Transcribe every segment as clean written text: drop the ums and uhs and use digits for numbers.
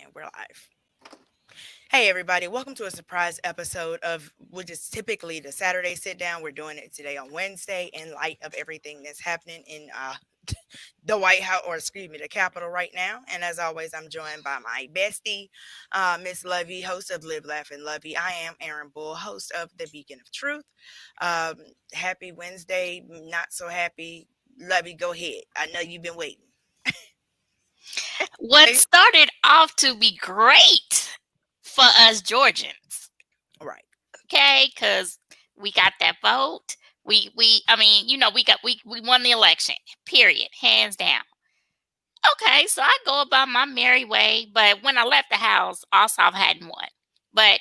And we're live. Hey, everybody. Welcome to a surprise episode of which is typically the Saturday sit down. We're doing it today on Wednesday in light of everything that's happening in the White House, or excuse me, the Capitol right now. And as always, I'm joined by my bestie, Miss Lovey, host of Live, Laugh, and Lovey. I am Aaron Bull, host of The Beacon of Truth. Um, Happy Wednesday. Not so happy. Lovey, go ahead. I know you've been waiting. What started off to be great for us Georgians, Right. okay? Because we got that vote. I mean, we won the election. Period, hands down. Okay, so I go about my merry way, but when I left the house, Ossoff hadn't won. But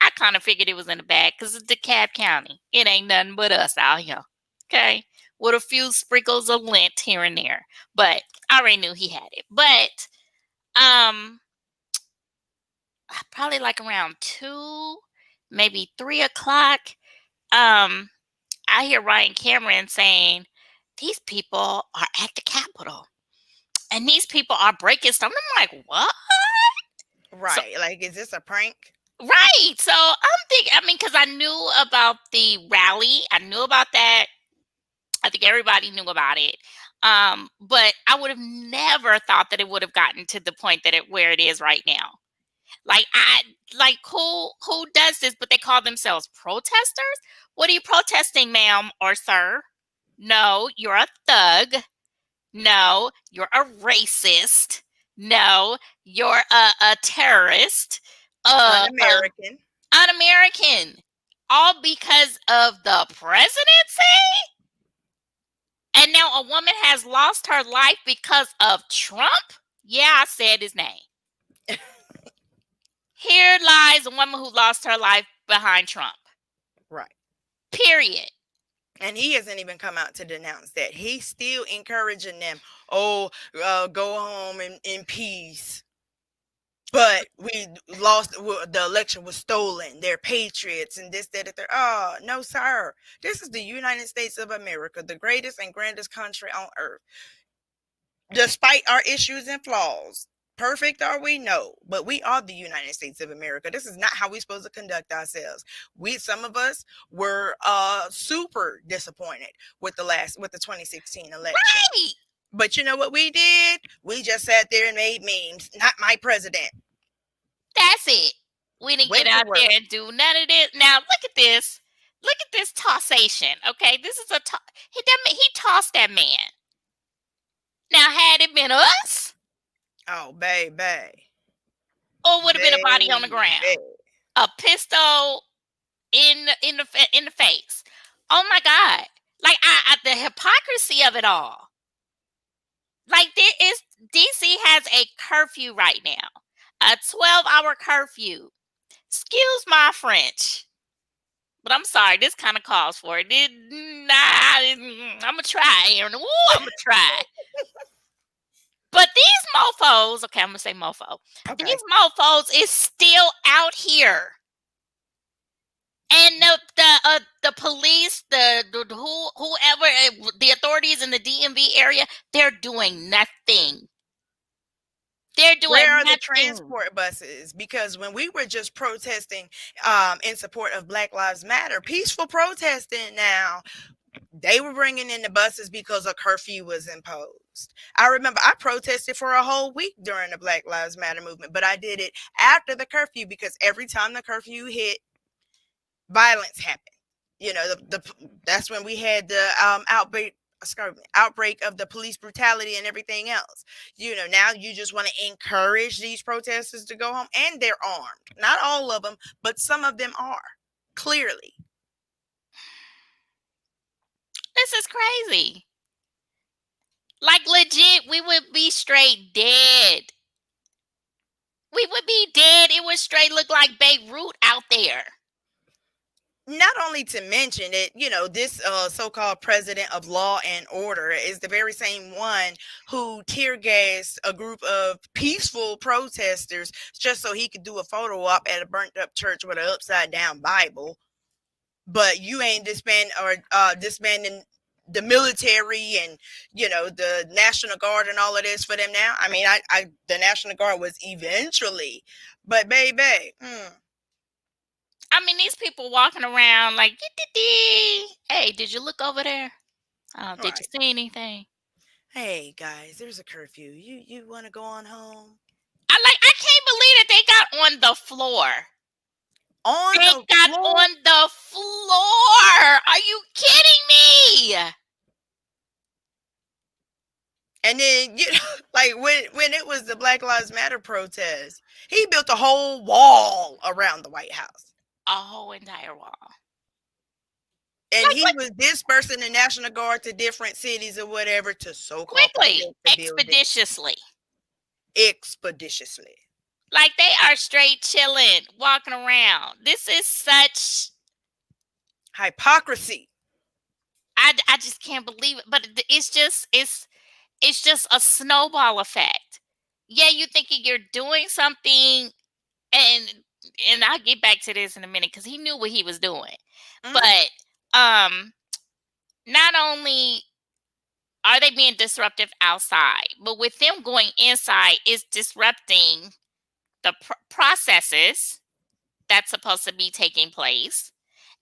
I kind of figured it was in the bag because it's DeKalb County. It ain't nothing but us out here, okay? With a few sprinkles of lint here and there, but I already knew he had it. But um probably like around 2, maybe 3 o'clock. Um, I hear Ryan Cameron saying, "These people are at the Capitol, and these people are breaking stuff." I'm like, "What?" So Right. Like, is this a prank? right. So I'm thinking. I mean, because I knew about the rally, I knew about that. I think everybody knew about it. But I would have never thought that it would have gotten to the point that where it is right now. Like who does this? But they call themselves protesters. What are you protesting, ma'am or sir? No, you're a thug. No, you're a racist. No, you're a terrorist. Un Uh, uh, American. un-American. All because of the presidency. And now a woman has lost her life because of Trump. Yeah, I said his name. Here lies a woman who lost her life behind Trump. Right. Period. And he hasn't even come out to denounce that. He's still encouraging them. Oh, go home in peace. But we lost. The election was stolen. They're patriots and this, that, and that. Oh, no, sir. This is the United States of America, the greatest and grandest country on earth. Despite our issues and flaws, perfect are we? No, but we are the United States of America. This is not how we're supposed to conduct ourselves. Some of us were super disappointed with the 2016 election. Right. But you know what we did? We just sat there and made memes. Not my president. That's it. We didn't get Went to out there work. and do none of this. Now look at this. Look at this tossation. Okay, this is he tossed that man. Now had it been us, Oh, baby. or would have been a body on the ground, Baby. a pistol in the face. Oh my God! Like the hypocrisy of it all. Like DC has a curfew right now, a 12-hour curfew. Excuse my French, but I'm sorry. This kind of calls for it. I'm gonna try, Aaron. Ooh, I'm gonna try. But these mofos, okay, I'm gonna say mofo. Okay. These mofos is still out here, and the police, whoever, the authorities in the DMV area, they're doing nothing. They're doing Where are the nothing. transport buses? Because when we were just protesting in support of Black Lives Matter, peaceful protesting now, they were bringing in the buses because a curfew was imposed. I remember I protested for a whole week during the Black Lives Matter movement, but I did it after the curfew because every time the curfew hit, violence happened. You know, that's when we had the outbreak of the police brutality and everything else. You know, now you just want to encourage these protesters to go home, and they're armed. Not all of them, but some of them are clearly. This is crazy. Like legit, we would be straight dead. We would be dead. It would straight look like Beirut out there. Not only to mention it, you know, this so-called president of law and order is the very same one who tear gassed a group of peaceful protesters just so he could do a photo op at a burnt up church with an upside down Bible. But you ain't disbanding the military and the National Guard and all of this for them now. I mean, I the National Guard was eventually, but baby, I mean, these people walking around like, hey, did you look over there? Did you right. see anything? Hey guys, there's a curfew. You want to go on home? I can't believe that they got on the floor. On They the got floor. on the floor. Are you kidding me? And then like when it was the Black Lives Matter protest, he built a whole wall around the White House. A whole entire wall. And Like he what? was dispersing the National Guard to different cities or whatever to so-called Quickly, protect the building expeditiously. expeditiously. Like they are straight chilling, walking around. This is such. Hypocrisy. I just can't believe it. But it's just a snowball effect. Yeah, you thinking you're doing something, and I'll get back to this in a minute because he knew what he was doing. Mhm. But not only are they being disruptive outside, but with them going inside, is disrupting the processes that's supposed to be taking place.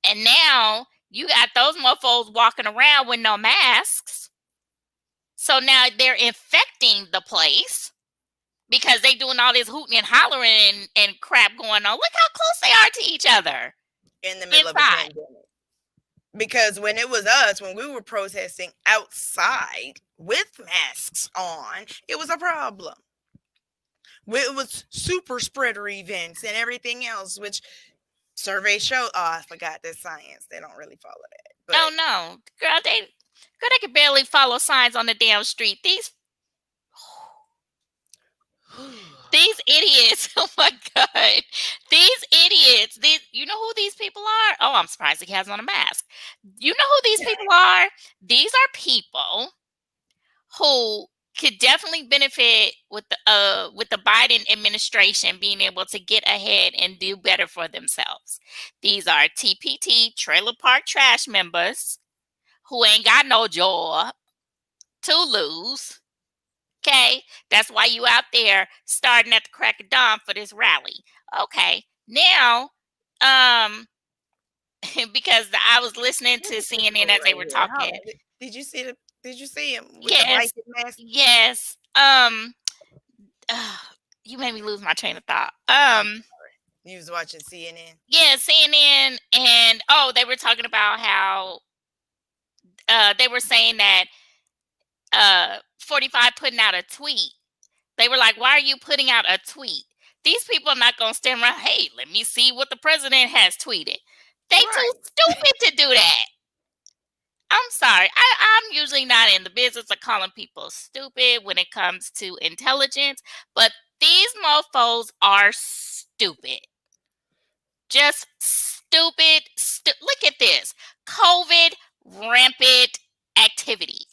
And now you got those mofos walking around with no masks. So now they're infecting the place because they doing all this hooting and hollering and crap going on. Look how close they are to each other In the middle of a inside. pandemic. Because when it was us, when we were protesting outside with masks on, it was a problem. It was super spreader events and everything else, which surveys show. Oh, I forgot this science. They don't really follow Oh that. no, girl, they can barely follow signs on the damn street. But These idiots. Oh my god, these idiots. You know who these people are? Oh, I'm surprised he has on a mask. You know who these people are? These are people who could definitely benefit with the Biden administration being able to get ahead and do better for themselves. These are TPT, trailer park trash members who ain't got no job to lose. Okay, that's why you out there starting at the crack of dawn for this rally. Okay, now, um, because I was listening look to at this CNN fool as they right were here. talking. Did you see the? Did you see him with the Yes, blanket mask? yes. Uh, you made me lose my train of thought. I'm sorry. You was watching CNN. Yeah, CNN, and they were talking about how they were saying that 45 putting out a tweet. They were like, "Why are you putting out a tweet?" These people are not going to stand around. Hey, let me see what the president has tweeted. They too Right. stupid to do that. I'm sorry. I'm usually not in the business of calling people stupid when it comes to intelligence, but these mofos are stupid. Just stupid. Look at this. COVID rampant activity.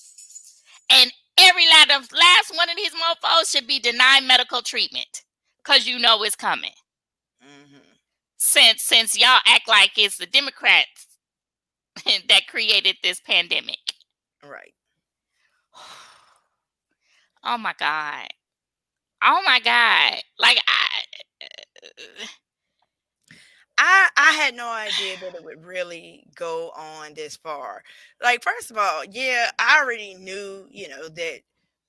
And every last one of these mofos should be denied medical treatment because you know it's coming. Mm-hmm. Since y'all act like it's the Democrats that created this pandemic. Right. Oh my god. Oh my god. Like I had no idea that it would really go on this far. Like, first of all, yeah, I already knew, that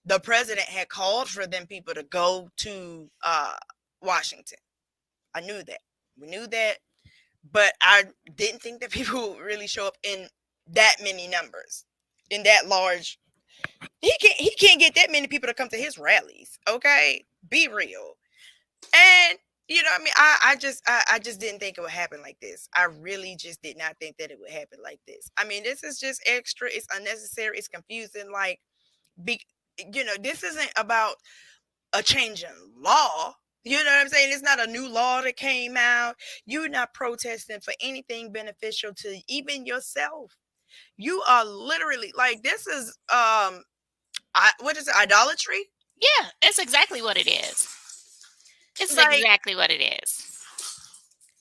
the president had called for them people to go to Washington. I knew that. We knew that, but I didn't think that people would really show up in that many numbers, in that large. He can't get that many people to come to his rallies. Okay, be real. And I mean, I just didn't think it would happen like this. I really just did not think that it would happen like this. I mean, this is just extra. It's unnecessary. It's confusing. Like, be, this isn't about a change in law. You know what I'm saying? It's not a new law that came out. You're not protesting for anything beneficial to even yourself. You are literally like, this is what is it, idolatry? yeah, it's exactly what it is. It's Like, exactly what it is.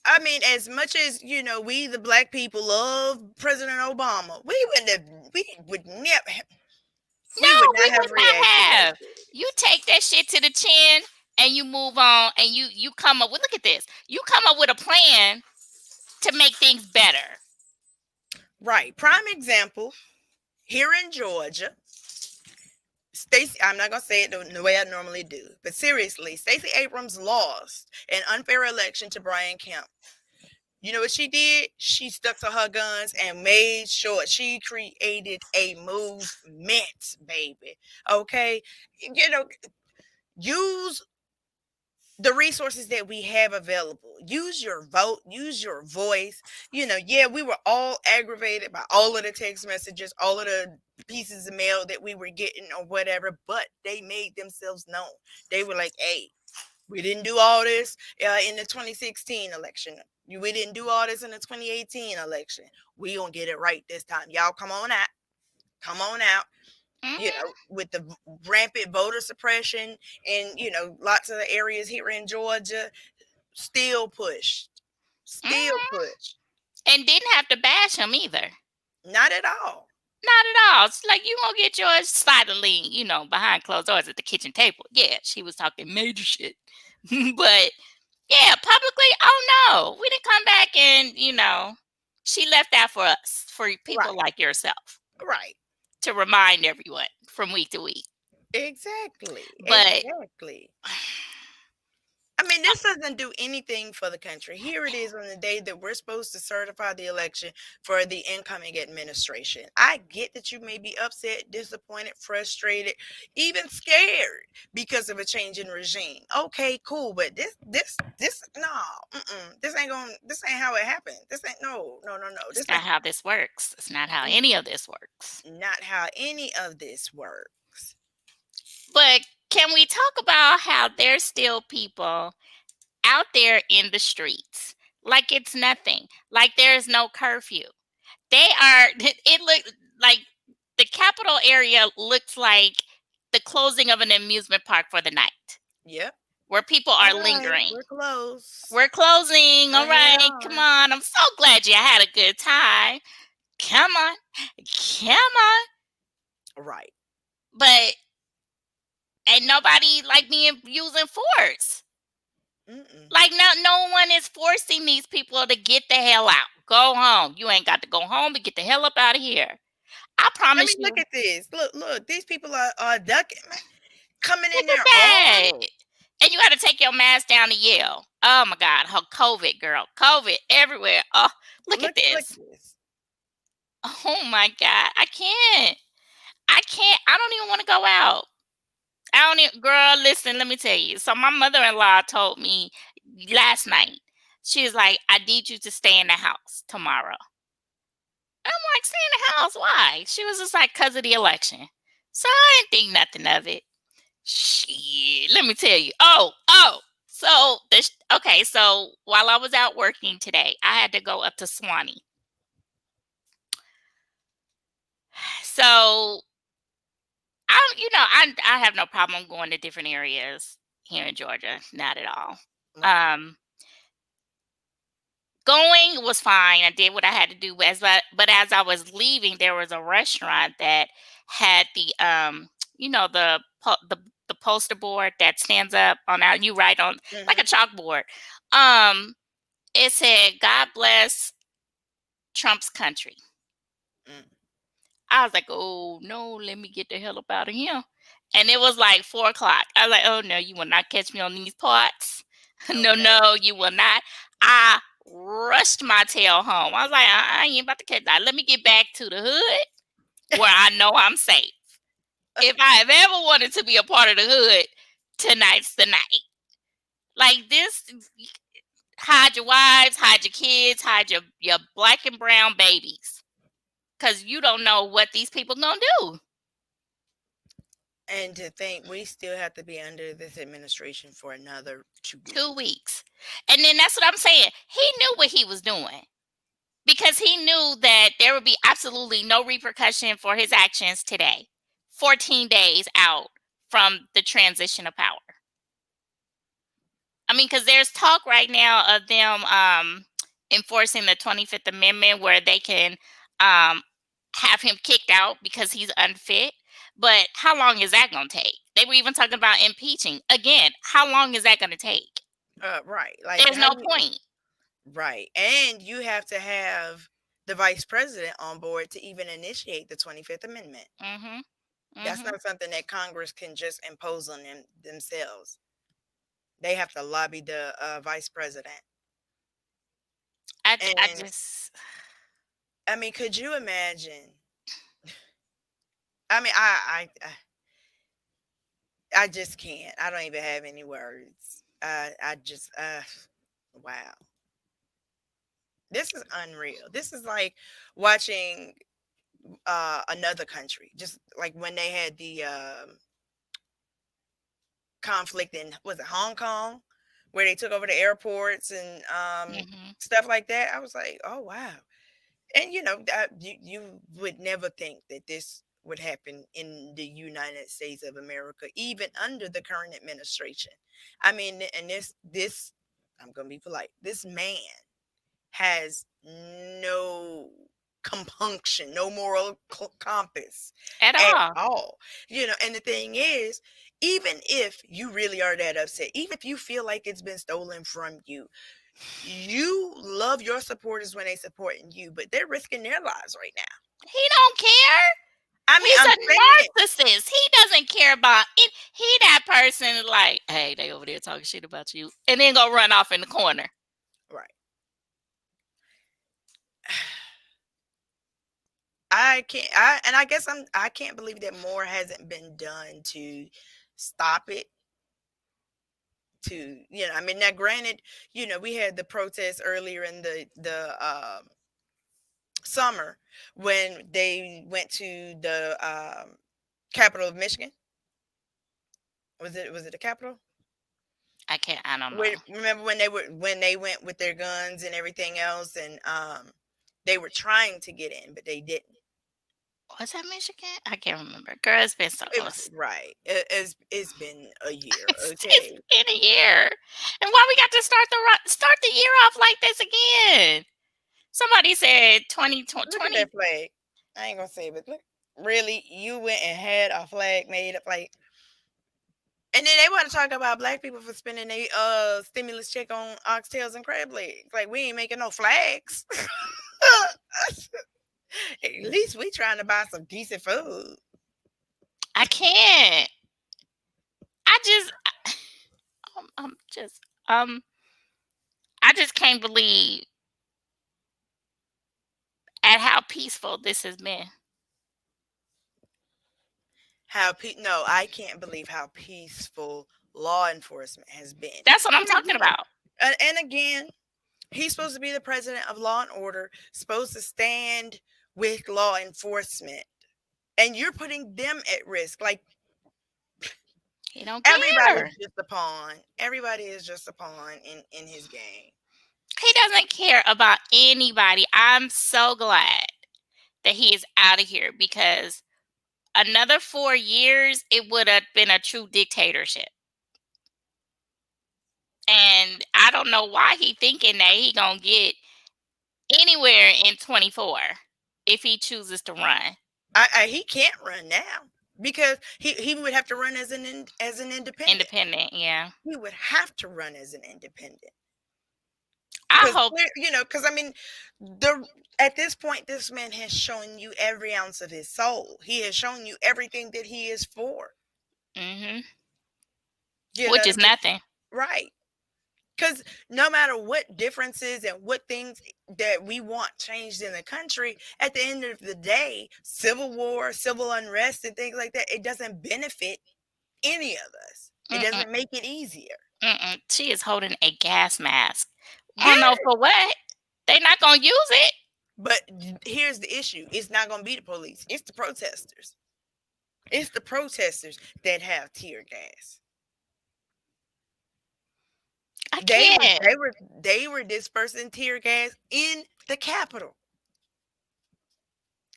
I mean, as much as we the black people love President Obama, we would No, not we have would not reacted like have. You this. take that shit to the chin and you move on and you come up with, look at this. You come up with a plan to make things better. Right. Prime example here in Georgia. Stacey, I'm not gonna say it the way I normally do, but seriously, Stacey Abrams lost an unfair election to Brian Kemp. You know what she did? She stuck to her guns and made sure she created a movement, baby. Okay, use the resources that we have available. Use your vote, use your voice. Yeah, we were all aggravated by all of the text messages, all of the pieces of mail that we were getting or whatever, but they made themselves known. They were like, hey, we didn't do all this in the 2016 election. We didn't do all this in the 2018 election. We gonna get it right this time. Y'all come on out. Come on out. Hmm. With the rampant voter suppression in, lots of the areas here in Georgia, still pushed. Still Hmm. pushed. And didn't have to bash him either. Not at all. Not at all. It's like you gonna get yours silently, behind closed doors at the kitchen table. Yeah, she was talking major shit. But yeah, publicly, oh no. We didn't come back and, she left that for us, for people Right. like yourself, Right. to remind everyone from week to week. Exactly. But Exactly. I mean, this doesn't do anything for the country. Here it is on the day that we're supposed to certify the election for the incoming administration. I get that you may be upset, disappointed, frustrated, even scared because of a change in regime. Okay, cool, but no, this ain't how it happened. This ain't no, no, no, no. it's This not ain't how this works. It's not how any of this works. not how any of this works. But can we talk about how there's still people out there in the streets like it's nothing, like there's no curfew? They are, it look like the capital area looks like the closing of an amusement park for the night, Yep. where people All are right, lingering. we're close. We're closing. All Bring it right, come on. on. I'm so glad you had a good time. Come on. Come on. Right. But ain't nobody like me using force. Mm-mm. Like no one is forcing these people to get the hell out. Go home. You ain't got to go home, but get the hell up out of here. I I promise mean, look you. at this. Look. These people are ducking, man, coming in Look there at that. armed. And you got to take your mask down to yell. Oh my God, her COVID, girl. COVID everywhere. Oh, look at Look this. at this. Oh my God. I can't. I can't. I don't even want to go out. I don't even, girl, listen, let me tell you. So my mother-in-law told me last night, she was like, I need you to stay in the house tomorrow. I'm like, stay in the house? Why? She was just like, because of the election. So I didn't think nothing of it. Shit, let me tell you. Oh. So okay, so while I was out working today, I had to go up to Swanee. So I have no problem going to different areas here in Georgia, not at all. Right. Going was fine. I did what I had to do, but as I was leaving, there was a restaurant that had the the poster board that stands up on out. You write on like a Mm-hmm. chalkboard. Um, it said, "God bless Trump's country." Mm. I was like, "Oh no, let me get the hell up out of here." And it was like 4 o'clock. I was like, "Oh no, you will not catch me on these parts. Okay. No, you will not." I rushed my tail home. I was like, I ain't about to catch that. Let me get back to the hood where I know I'm safe. If I have ever wanted to be a part of the hood, tonight's the night. Like this, hide your wives, hide your kids, hide your black and brown babies. Because you don't know what these people gonna do. And to think we still have to be under this administration for another 2 weeks. 2 weeks. And then that's what I'm saying. He knew what he was doing. Because he knew that there would be absolutely no repercussion for his actions today, 14 days out from the transition of power. I mean, because there's talk right now of them enforcing the 25th Amendment where they can um, have him kicked out because he's unfit. But how long is that going to take? They were even talking about impeaching. Again, how long is that going to take? Right. Like There's how no you point. right. And you have to have the vice president on board to even initiate the 25th Amendment. Mhm. That's Mhm. not something that Congress can just impose on themselves. They have to lobby the vice president. I And just I mean, could you imagine? I mean, I just can't. I don't even have any words. I just wow. This is unreal. This is like watching another country. Just like when they had the conflict in, was it Hong Kong, where they took over the airports and mhm. stuff like that. I was like, oh wow. And you would never think that this would happen in the United States of America, even under the current administration. I mean, and this I'm gonna be polite. This man has no compunction, no moral compass At at all. all. And the thing is, even if you really are that upset, even if you feel like it's been stolen from you, you love your supporters when they supporting you, but they're risking their lives right now. He don't care. I mean, He's I'm saying it. a narcissist. He doesn't care about it. He that person like, hey, they over there talking shit about you, and then go run off in the corner. Right. I guess I can't believe that more hasn't been done to stop it. I mean, now granted, we had the protests earlier in the summer when they went to the capital of Michigan. Was it the capital? I can't. I don't know. Remember when they went with their guns and everything else, and they were trying to get in, but they didn't. Was that Michigan? I can't remember. Girl, it's been so. It was right. It's been a year. It's Okay, been a year, and why we got to start the year off like this again? Somebody said 2020. look at that flag. I ain't gonna say, it, but look, really, you went and had a flag made up like. And then they want to talk about black people for spending a stimulus check on oxtails and crab legs. Like we ain't making no flags. At least we trying to buy some decent food. I can't. I just, I'm just, I just can't believe at how peaceful this has been. No, I can't believe how peaceful law enforcement has been. That's what I'm And talking again, about. and again, he's supposed to be the president of law and order, supposed to stand with law enforcement, and you're putting them at risk. Like He don't everybody's care. just a pawn. Everybody is just a pawn in his game. He doesn't care about anybody. I'm so glad that he is out of here because another 4 years, it would have been a true dictatorship. And I don't know why he thinking that he gonna get anywhere in 24 if he chooses to run He can't run now because he would have to run as an independent. independent. Yeah, He would have to run as an independent. I Because hope. because I mean, the at this point, this man has shown you every ounce of his soul. He has shown you everything that he is for. Hmm. You know Which what is I mean? nothing. Right. Because no matter what differences and what things that we want changed in the country, at the end of the day, civil war, civil unrest, and things like that, it doesn't benefit any of us. It Mm-mm, doesn't make it easier. mm-mm. She is holding a gas mask. I don't Yeah. know for what. They not gonna use it. But here's the issue: it's not going to be the police; it's the protesters. It's the protesters that have tear gas. I They were can't. they were they were dispersing tear gas in the Capitol.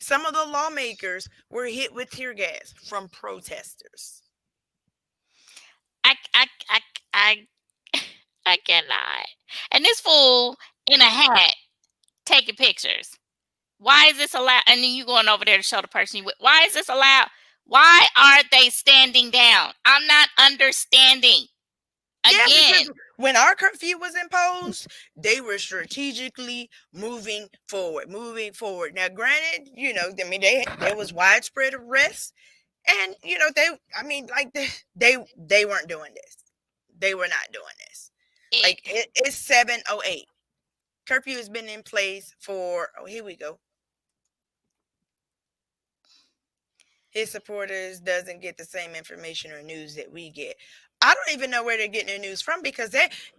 Some of the lawmakers were hit with tear gas from protesters. I I I I I cannot. And this fool in a hat taking pictures. Why is this allowed? And then you going over there to show the person you with. Why is this allowed? Why are they standing down? I'm not understanding. Yeah, Again, because when our curfew was imposed, they were strategically moving forward, moving forward. Now, granted, I mean, there was widespread arrests, and I mean, like they weren't doing this. They were not doing this. it, Like it's 7:08. Curfew has been in place for. Oh, here we go. His supporters doesn't get the same information or news that we get. I don't even know where they're getting their news from because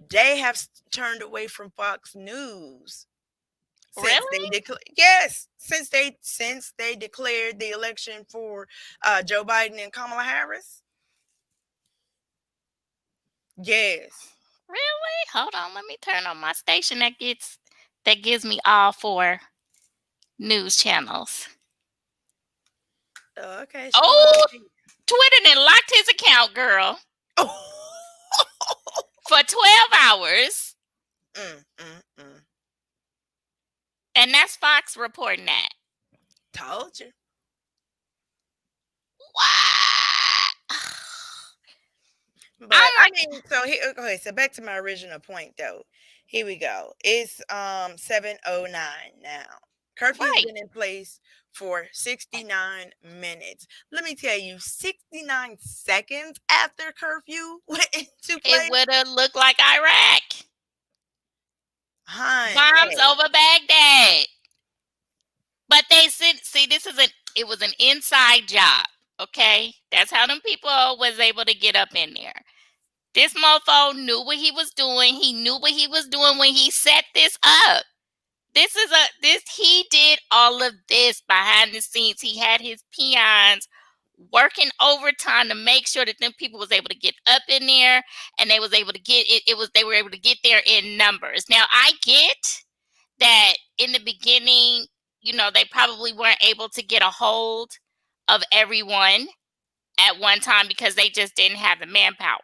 they have turned away from Fox News since they really? since they declared the election for Joe Biden and Kamala Harris. Yes. Really? Hold on. Let me turn on my station that gives me all four news channels. Oh, okay, she must Oh, be. Twitter then locked his account, girl, for 12 hours. Mm, mm, mm. And that's Fox reporting that. Told you. What? But I'm I like, mean, so here, okay, so back to my original point though. Here we go. It's 7:09 now. Curfew has right. been in place for 69 minutes. Let me tell you, 69 seconds after curfew went into It place, would have looked like Iraq. Bombs honey. over Baghdad. But they said, see, it was an inside job. Okay. That's how them people was able to get up in there. This mofo knew what he was doing. He knew what he was doing when he set this up. He did all of this behind the scenes. He had his peons working overtime to make sure that them people was able to get up in there and they was able to get they were able to get there in numbers. Now I get that in the beginning, they probably weren't able to get a hold of everyone at one time because they just didn't have the manpower.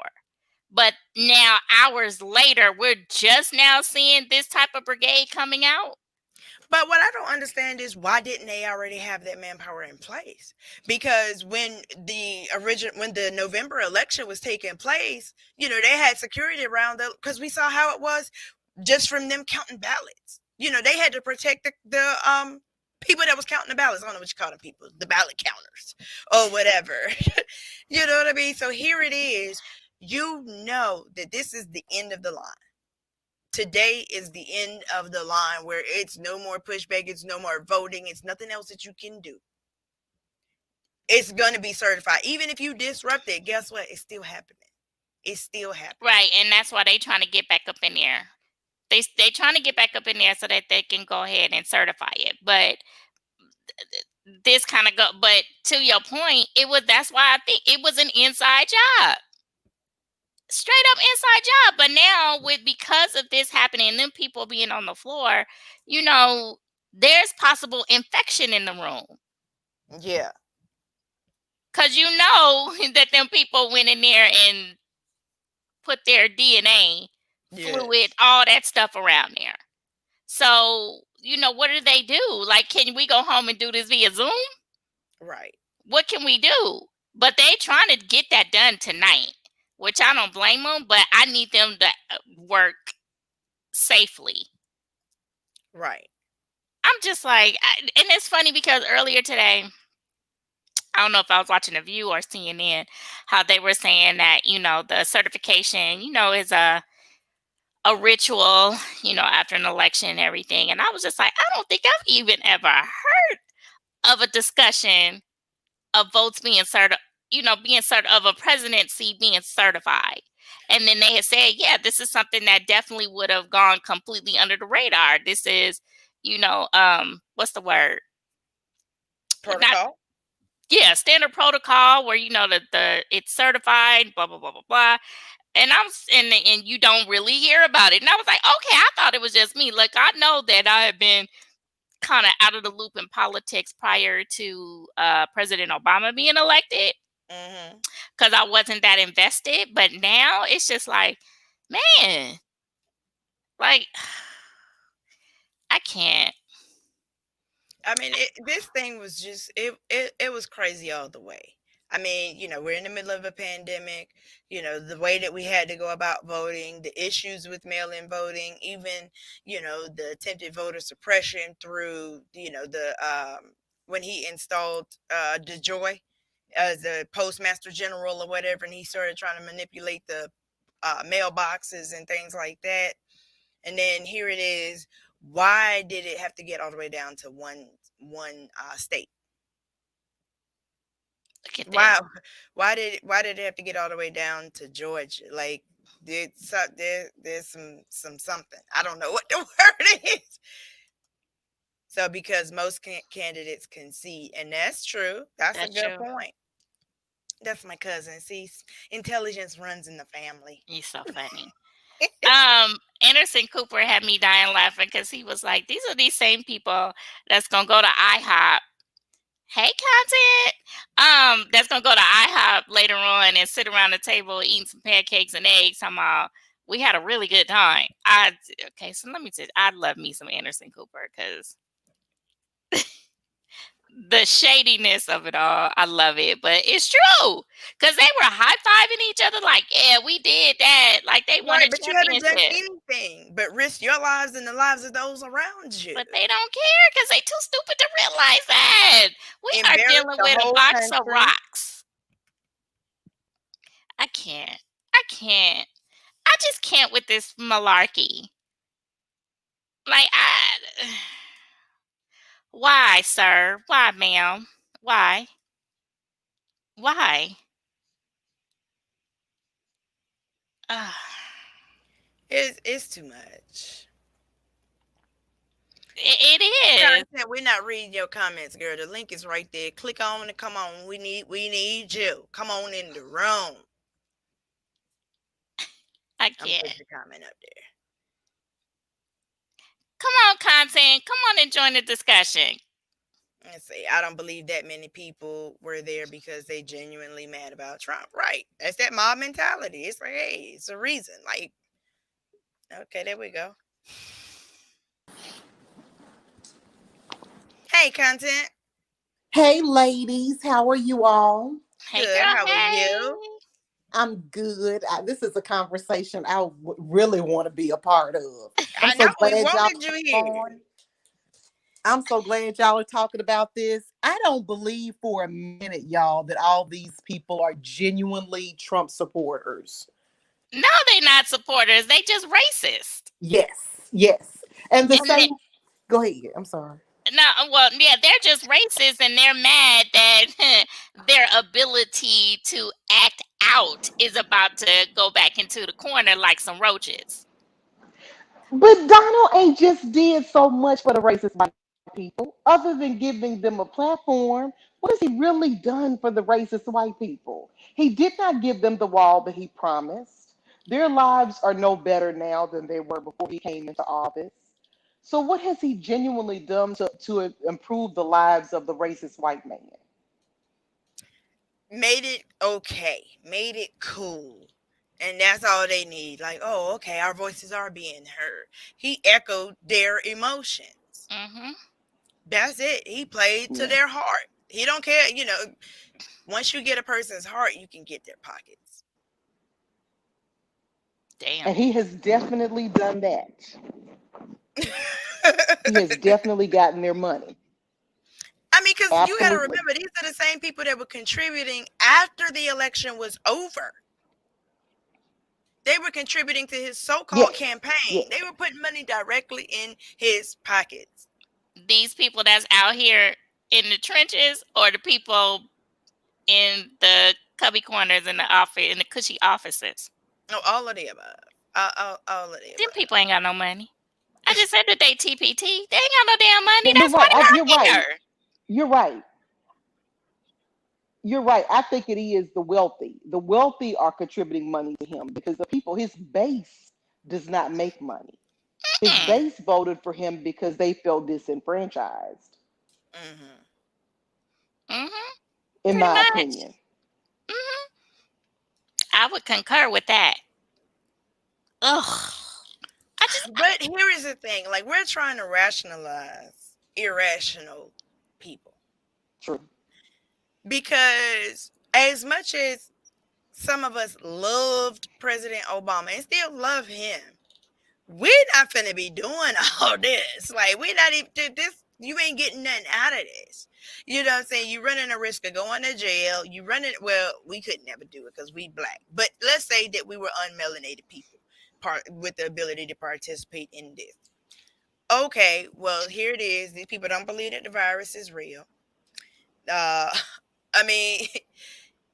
But now, hours later, we're just now seeing this type of brigade coming out. But what I don't understand is why didn't they already have that manpower in place? Because when the November election was taking place, they had security around them because we saw how it was just from them counting ballots. They had to protect the people that was counting the ballots. I don't know what you call them people, the ballot counters or whatever. You know what I mean? So here it is. You know that this is the end of the line. Today is the end of the line where it's no more pushback, it's no more voting, it's nothing else that you can do. It's going to be certified. Even if you disrupt it, guess what? It's still happening. It's still happening. Right, and that's why they trying to get back up in there. They trying to get back up in there so that they can go ahead and certify it. But this kind of but to your point, that's why I think it was an inside job. Straight up inside job. But now because of this happening and them people being on the floor, there's possible infection in the room. Yeah. Because that them people went in there and put their DNA, fluid, all that stuff around there. So, what do they do? Like, can we go home and do this via Zoom? Right. What can we do? But they trying to get that done tonight, which I don't blame them, but I need them to work safely. Right. I'm just like, and it's funny because earlier today, I don't know if I was watching The View or CNN, how they were saying that, the certification, is a ritual, after an election and everything. And I was just like, I don't think I've even ever heard of a discussion of votes being of a presidency being certified. And then they had said, yeah, this is something that definitely would have gone completely under the radar. This is, what's the word? Protocol? Standard protocol where, it's certified, blah, blah, blah, blah, blah. And and you don't really hear about it. And I was like, okay, I thought it was just me. Like, I know that I have been kind of out of the loop in politics prior to President Obama being elected because I wasn't that invested. But now it's just like, man, Like, I can't. I mean, this thing was just it was crazy all the way. I mean, we're in the middle of a pandemic. The way that we had to go about voting, the issues with mail-in voting, even the attempted voter suppression through the when he installed DeJoy as the postmaster general or whatever, and he started trying to manipulate the mailboxes and things like that. And then here it is. Why did it have to get all the way down to one state? Look at Why this. why did it have to get all the way down to Georgia? Like there's some something. I don't know what the word is. So because most candidates concede, and that's true. That's a That's good true. point. That's my cousin. See, intelligence runs in the family. He's so funny. Anderson Cooper had me dying laughing because he was like, "These are these same people that's gonna go to IHOP. Hey, content. That's gonna go to IHOP later on and sit around the table eating some pancakes and eggs. Talking about we had a really good time. Okay, so let me tell you, I love me some Anderson Cooper because the shadiness of it all, I love it. But it's true because they were high fiving each other, like, yeah, we did that. Like they won Right, a but you haven't done championship. anything but risk your lives and the lives of those around you. But they don't care because they too stupid to realize that. We are Embarrass dealing the with a whole box of country. rocks. I can't. I can't. I just can't with this malarkey. Like, why, sir? Why, ma'am? Why? Why? Ugh. It's too much. It is. Content, we're not reading your comments, girl. The link is right there. Click on and come on. We need you. Come on in the room. I I'm gonna can't. put your comment up there. Come on, content. Come on and join the discussion. Let's see. I don't believe that many people were there because they genuinely mad about Trump. Right. That's that mob mentality. It's like, hey, it's a reason. Like, okay, there we go. Hey, content. Hey, ladies, how are you all? Hey, Good. girl. How are Hey. you? I'm good. This is a conversation I really want to be a part of. I'm I know so we glad y'all wanted you are here. on. I'm so glad y'all are talking about this. I don't believe for a minute, y'all, that all these people are genuinely Trump supporters. No, they're not supporters. They just racist. Yes, yes. And the And same, go ahead. I'm sorry. no, well, yeah, they're just racist and they're mad that their ability to act out is about to go back into the corner like some roaches. But Donald ain't just did so much for the racist white people, other than giving them a platform. What has he really done for the racist white people? He did not give them the wall that he promised. Their lives are no better now than they were before he came into office. So, what has he genuinely done to improve the lives of the racist white man? Made it okay. Made it cool. And that's all they need. Like, oh, okay, our voices are being heard. He echoed their emotions. Hmm. That's it. He played to Yeah. their heart. He don't care. Once you get a person's heart, you can get their pockets. Damn. And he has definitely done that. He has I definitely gotten their money. mean, because you got to Absolutely. remember, these are the same people that were contributing after the election was over. They were contributing to his so-called Yes. campaign. Yes. They were putting money directly in his pockets. These people that's out here in the trenches or the people in the cubby corners in the office, in the cushy offices. No, all of the above. All of the Them above. people ain't got no money. I just said that they TPT. They ain't got no damn money. No, you're That's right. why they're You're out right. there. You're right. You're right. I think it is the wealthy. The wealthy are contributing money to him because the people, his base does not make money. His Mm. base voted for him because they felt disenfranchised, Hmm. Mm-hmm. in Pretty my much. opinion. Mm-hmm. I would concur with that. Ugh. I But here is the thing, like we're trying to rationalize irrational people True. because as much as some of us loved President Obama and still love him, we're not finna be doing all this. Like we're not even this. You ain't getting nothing out of this. You know what I'm saying? You running a risk of going to jail. You running. Well, we could never do it because we black. But let's say that we were unmelanated people, part with the ability to participate in this. Okay, well here it is. These people don't believe that the virus is real. Uh, I mean,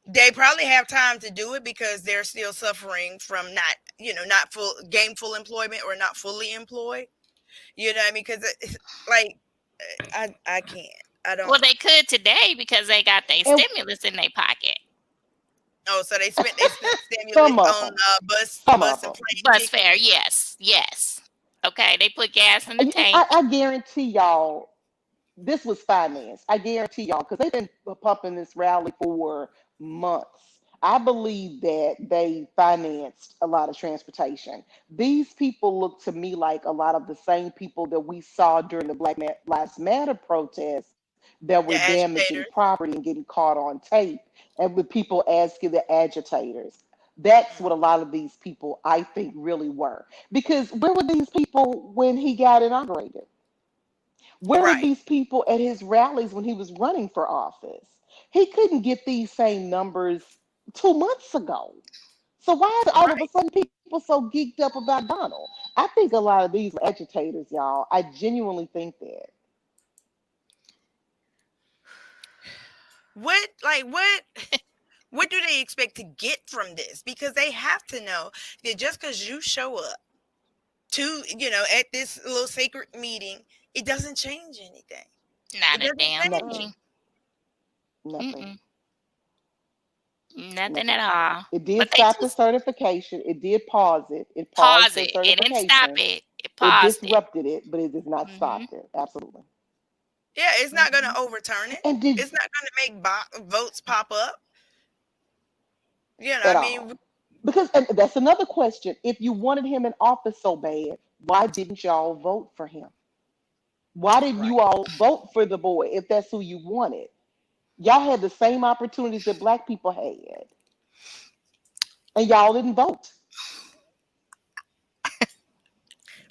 they probably have time to do it because they're still suffering from not, not full gainful employment or not fully employed. You know what I mean? Because like I can't. I don't. Well, they could today because they got their And stimulus in their pocket. Oh, so they spent their stimulus some of on them, some bus of and them. plane Bus tickets. fare, yes, yes. Okay, they put gas in the I, tank. I guarantee y'all this was financed. I guarantee y'all because they've been pumping this rally for months. I believe that they financed a lot of transportation. These people look to me like a lot of the same people that we saw during the Lives Matter protests that were The damaging agitators. property and getting caught on tape, and with people asking the agitators. That's what a lot of these people, I think, really were. Because where were these people when he got inaugurated? Where were Right, these people at his rallies when he was running for office? He couldn't get these same numbers 2 months ago. So why is all of a right. sudden people so geeked up about Donald? I think a lot of these were agitators, y'all. I genuinely think that. What do they expect to get from this? Because they have to know that just because you show up to, at this little sacred meeting, it doesn't change anything. It Not a doesn't damn change it. Nothing. thing. Nothing. Mm-mm. Nothing at Nothing. all. It did But they stop the just certification. It did pause it. It paused pause the it. It didn't stop certification. it. It It paused it. disrupted it, but it did not Hmm. stop it. Absolutely. Yeah, it's not going Hmm. to overturn it. And did It's not going to make votes pop up. at I mean, all. Because and that's another question. If you wanted him in office so bad, why didn't y'all vote for him? Why didn't right, you all vote for the boy if that's who you wanted? Y'all had the same opportunities that black people had, and y'all didn't vote.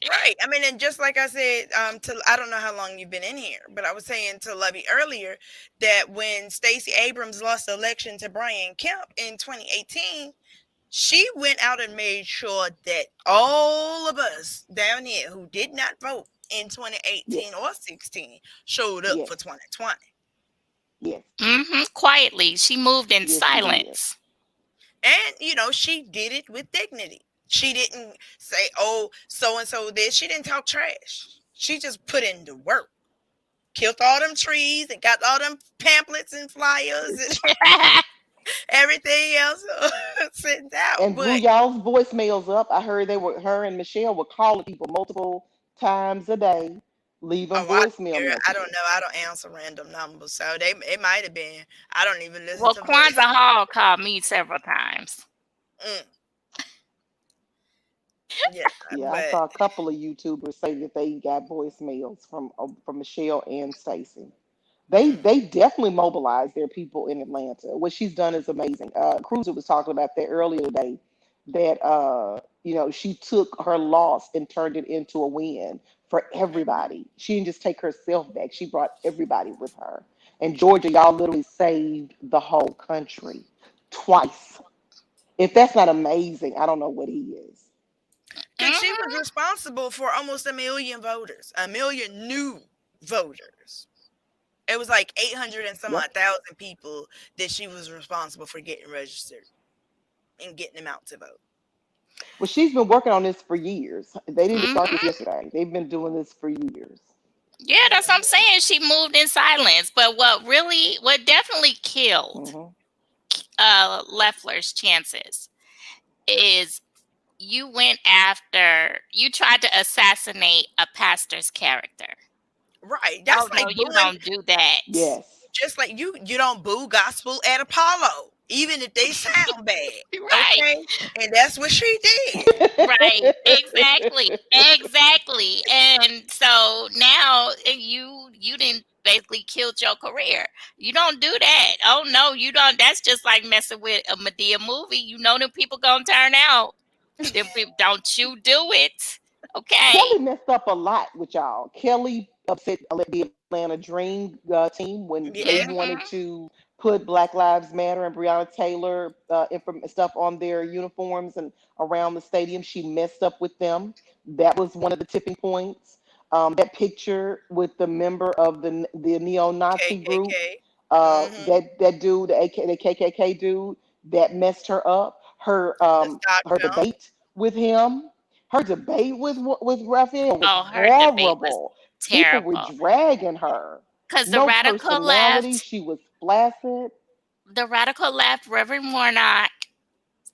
right. I mean, and just like I said, to I don't know how long you've been in here, but I was saying to Lovey earlier that when Stacey Abrams lost the election to Brian Kemp in 2018, she went out and made sure that all of us down here who did not vote in 2018 Yes, or 16 showed up for yes, 2020. yes, Quietly, she moved in yes. She did. silence. And, she did it with dignity. She didn't say, oh, so and so this. She didn't talk trash. She just put in the work, killed all them trees and got all them pamphlets and flyers and everything else sent out. And blew But y'all's voicemails up. I heard they were her and Michelle were calling people multiple times a day, leaving oh, I, voicemail I don't messages. know. I don't answer random numbers, so it might have been. I don't even listen Well, to Kwanzaa voice. Hall called me several times. Mm, yeah, Yeah, I but saw a couple of YouTubers say that they got voicemails from Michelle and Stacy. They mm, definitely mobilized their people in Atlanta. What she's done is amazing. Cruiser was talking about that earlier today. That she took her loss and turned it into a win for mhm. everybody. She didn't just take herself back; she brought everybody with her. And Georgia, y'all literally saved the whole country twice. If that's not amazing, I don't know what he is. Because she was Hmm. responsible for almost a million voters, a million new voters. It was like 800 and some Yep. odd thousand people that she was responsible for getting registered and getting them out to vote. Well, she's been working on this for years. They didn't start this Hmm. yesterday. They've been doing this for years. Yeah, that's what I'm Mhm. saying. She moved in silence. But what definitely killed Hmm. Leffler's chances is you tried to assassinate a pastor's character. Right. Oh That's no, like you booing, don't do that. Yes. just like you don't boo gospel at Apollo. even if they sound bad. Right. Okay, and that's what she did. Right, exactly, exactly. And so now you didn't basically killed your career. You don't do that. Oh no, you don't. That's just like messing with a Medea movie. You know them people gonna turn out. Them people, don't you do it. Okay. Kelly messed up a lot with y'all. Kelly upset the Atlanta Dream team when they Yeah, wanted Mhm. to put Black Lives Matter and Breonna Taylor stuff on their uniforms and around the stadium. She messed up with them. That was one of the tipping points. That picture with the member of the neo-Nazi group, KKK. Mm-hmm. that dude, the KKK dude, that messed her up. The stock Her jump. debate with him, her debate with Raphael was Oh, her debate was horrible. People were terrible. dragging her. Cause No personality. She was flaccid. the radical left, Reverend Warnock,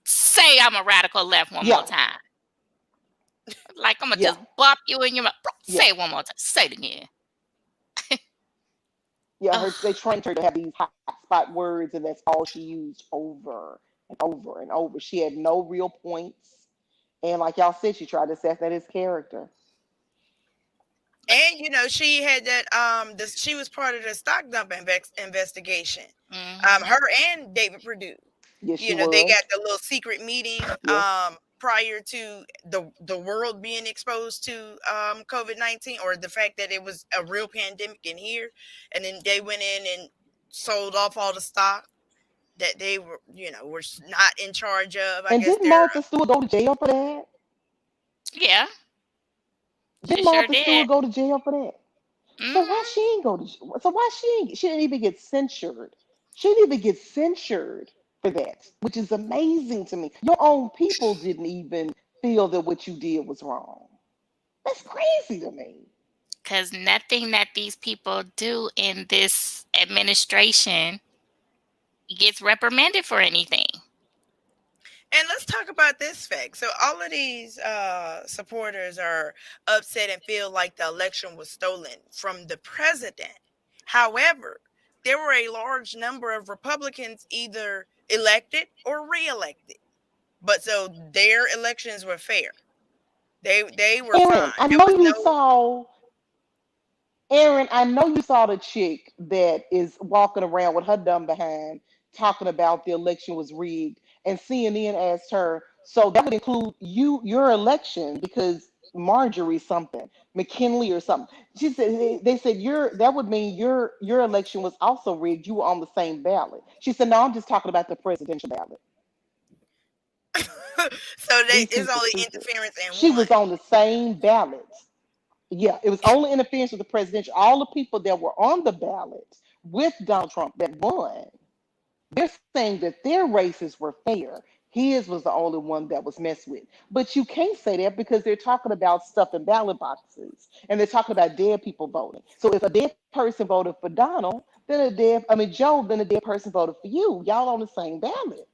say I'm a radical left one more Yeah, time. Like I'm gonna yeah, just bop you in your mouth. yeah, Say it one more time. Say it again. yeah. They Ugh. trained her to have these hot spot words, and that's all she used over and over and over. She had no real points, and like y'all said, she tried to assassinate his character. And she had that she was part of the stock dump investigation. Mhm. Her and David Perdue. Yes, she They was. got the little secret meeting Yes, prior to the world being exposed to COVID-19, or the fact that it was a real pandemic in here, and then they went in and sold off all the stock that they were not in charge of. I and guess didn't they're Martha Stewart go to jail for that? Yeah, she Didn't sure Martha did. Stewart go to jail for that? So why Mhm. she ain't go to? So why she didn't even get censured? She didn't even get censured for that, which is amazing to me. Your own people didn't even feel that what you did was wrong. That's crazy to me. Because nothing that these people do in this administration gets reprimanded for anything. And let's talk about this fact. So all of these supporters are upset and feel like the election was stolen from the president. However, there were a large number of Republicans either elected or reelected. But so their elections were fair. They were Aaron, fine. I There know was you no. saw. Aaron, I know you saw the chick that is walking around with her dumb behind talking about the election was rigged, and CNN asked her, so that would include your election because Marjorie something, McKinley or something. She said they said that would mean your election was also rigged. You were on the same ballot. She said, no, I'm just talking about the presidential ballot. So they These it's people only stupid. interference in She one. was on the same ballot. Yeah, it was only interference with the presidential. All the people that were on the ballot with Donald Trump that won, they're saying that their races were fair. His was the only one that was messed with. But you can't say that because they're talking about stuff in ballot boxes and they're talking about dead people voting. So if a dead person voted for Donald, Joe, then a dead person voted for you. Y'all on the same ballot.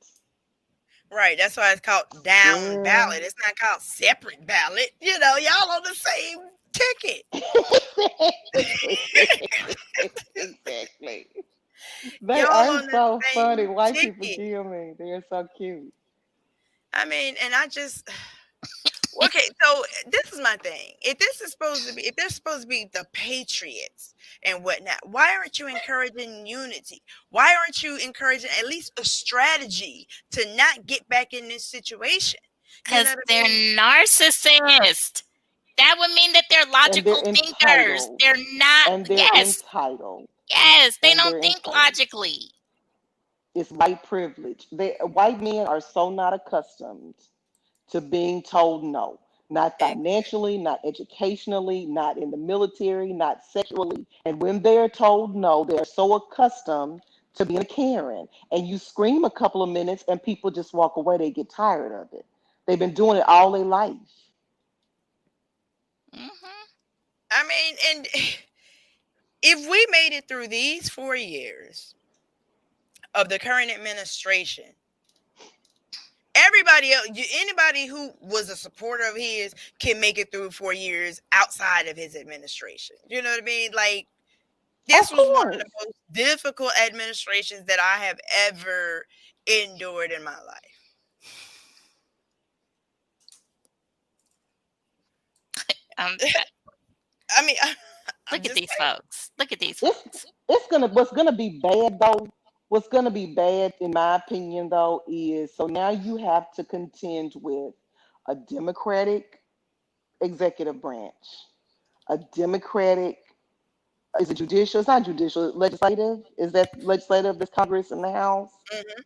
Right. That's why it's called down ballot. Girl. It's not called separate ballot. Y'all on the same ticket. Exactly. They Y'all are on the so funny. same White people ticket. kill me. They are so cute. I mean, and I just okay. So this is my thing. If they're supposed to be the patriots and whatnot, why aren't you encouraging unity? Why aren't you encouraging at least a strategy to not get back in this situation? You know Because what I they're mean? narcissists. That would mean that they're And they're logical thinkers. entitled. They're not, And they're yes, entitled. yes, they And don't they're think entitled. logically. It's white privilege. White men are so not accustomed to being told no. Not Exactly. financially, not educationally, not in the military, not sexually. And when they're told no, they're so accustomed to being a Karen. And you scream a couple of minutes and people just walk away. They get tired of it. They've been doing it all their life. Hmm. I mean, and if we made it through these 4 years of the current administration, everybody else, anybody who was a supporter of his can make it through 4 years outside of his administration. You know what I mean? Like, This Of was one of the course. most difficult administrations that I have ever endured in my life. Um, I mean, I'm look at just these saying. folks. Look at these It's folks. it's gonna what's gonna be bad though. What's gonna be bad, in my opinion, though, is so now you have to contend with a Democratic executive branch, a Democratic, is it judicial? It's not judicial. Legislative. Is that legislative? This Congress and the House. Mhm.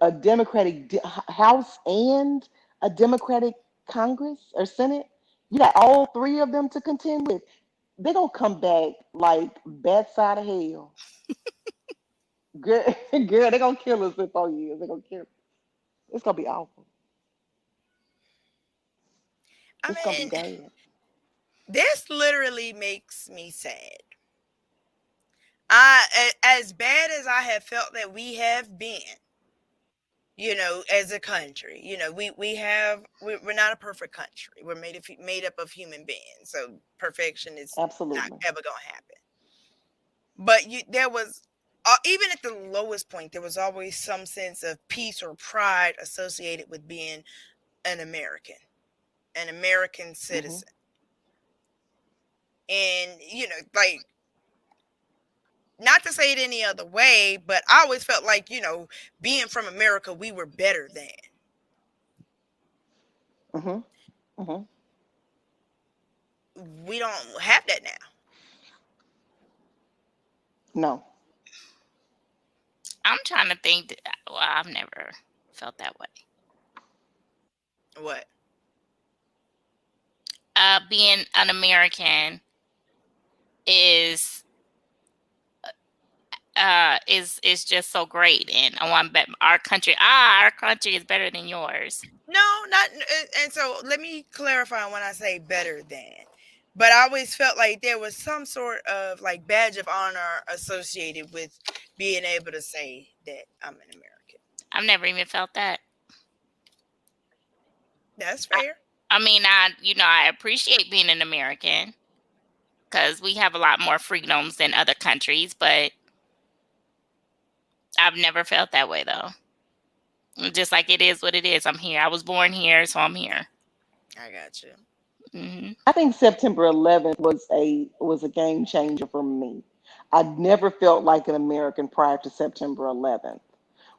A Democratic House and a Democratic Congress or Senate. You got all three of them to contend with. They're gonna come back like bats out of hell. Girl, girl, they're gonna kill us in 4 years. They're gonna kill us. It's gonna be awful. I It's gonna be mean, bad. this literally makes me sad. As bad as I have felt that we have been, as a country, we're not a perfect country. We're made up of human beings, so perfection is not Absolutely. ever gonna happen. But there was, even at the lowest point, there was always some sense of peace or pride associated with being an American, an American Hmm. citizen. And, like, not to say it any other way, but I always felt like, being from America, we were better than. Hmm. Hmm. We don't have that now. No. I'm trying to think. Well, I've never felt that way. What? Being an American is is just so great, and I want to bet our country is better than yours. No, not. And so let me clarify when I say better than. But I always felt like there was some sort of like badge of honor associated with being able to say that I'm an American. I've never even felt that. That's I, fair. I mean, I appreciate being an American because we have a lot more freedoms than other countries, but I've never felt that way though. Just like it is what it is. I'm here. I was born here, so I'm here. I got you. Hmm. I think September 11th was a game changer for me. I'd never felt like an American prior to September 11th.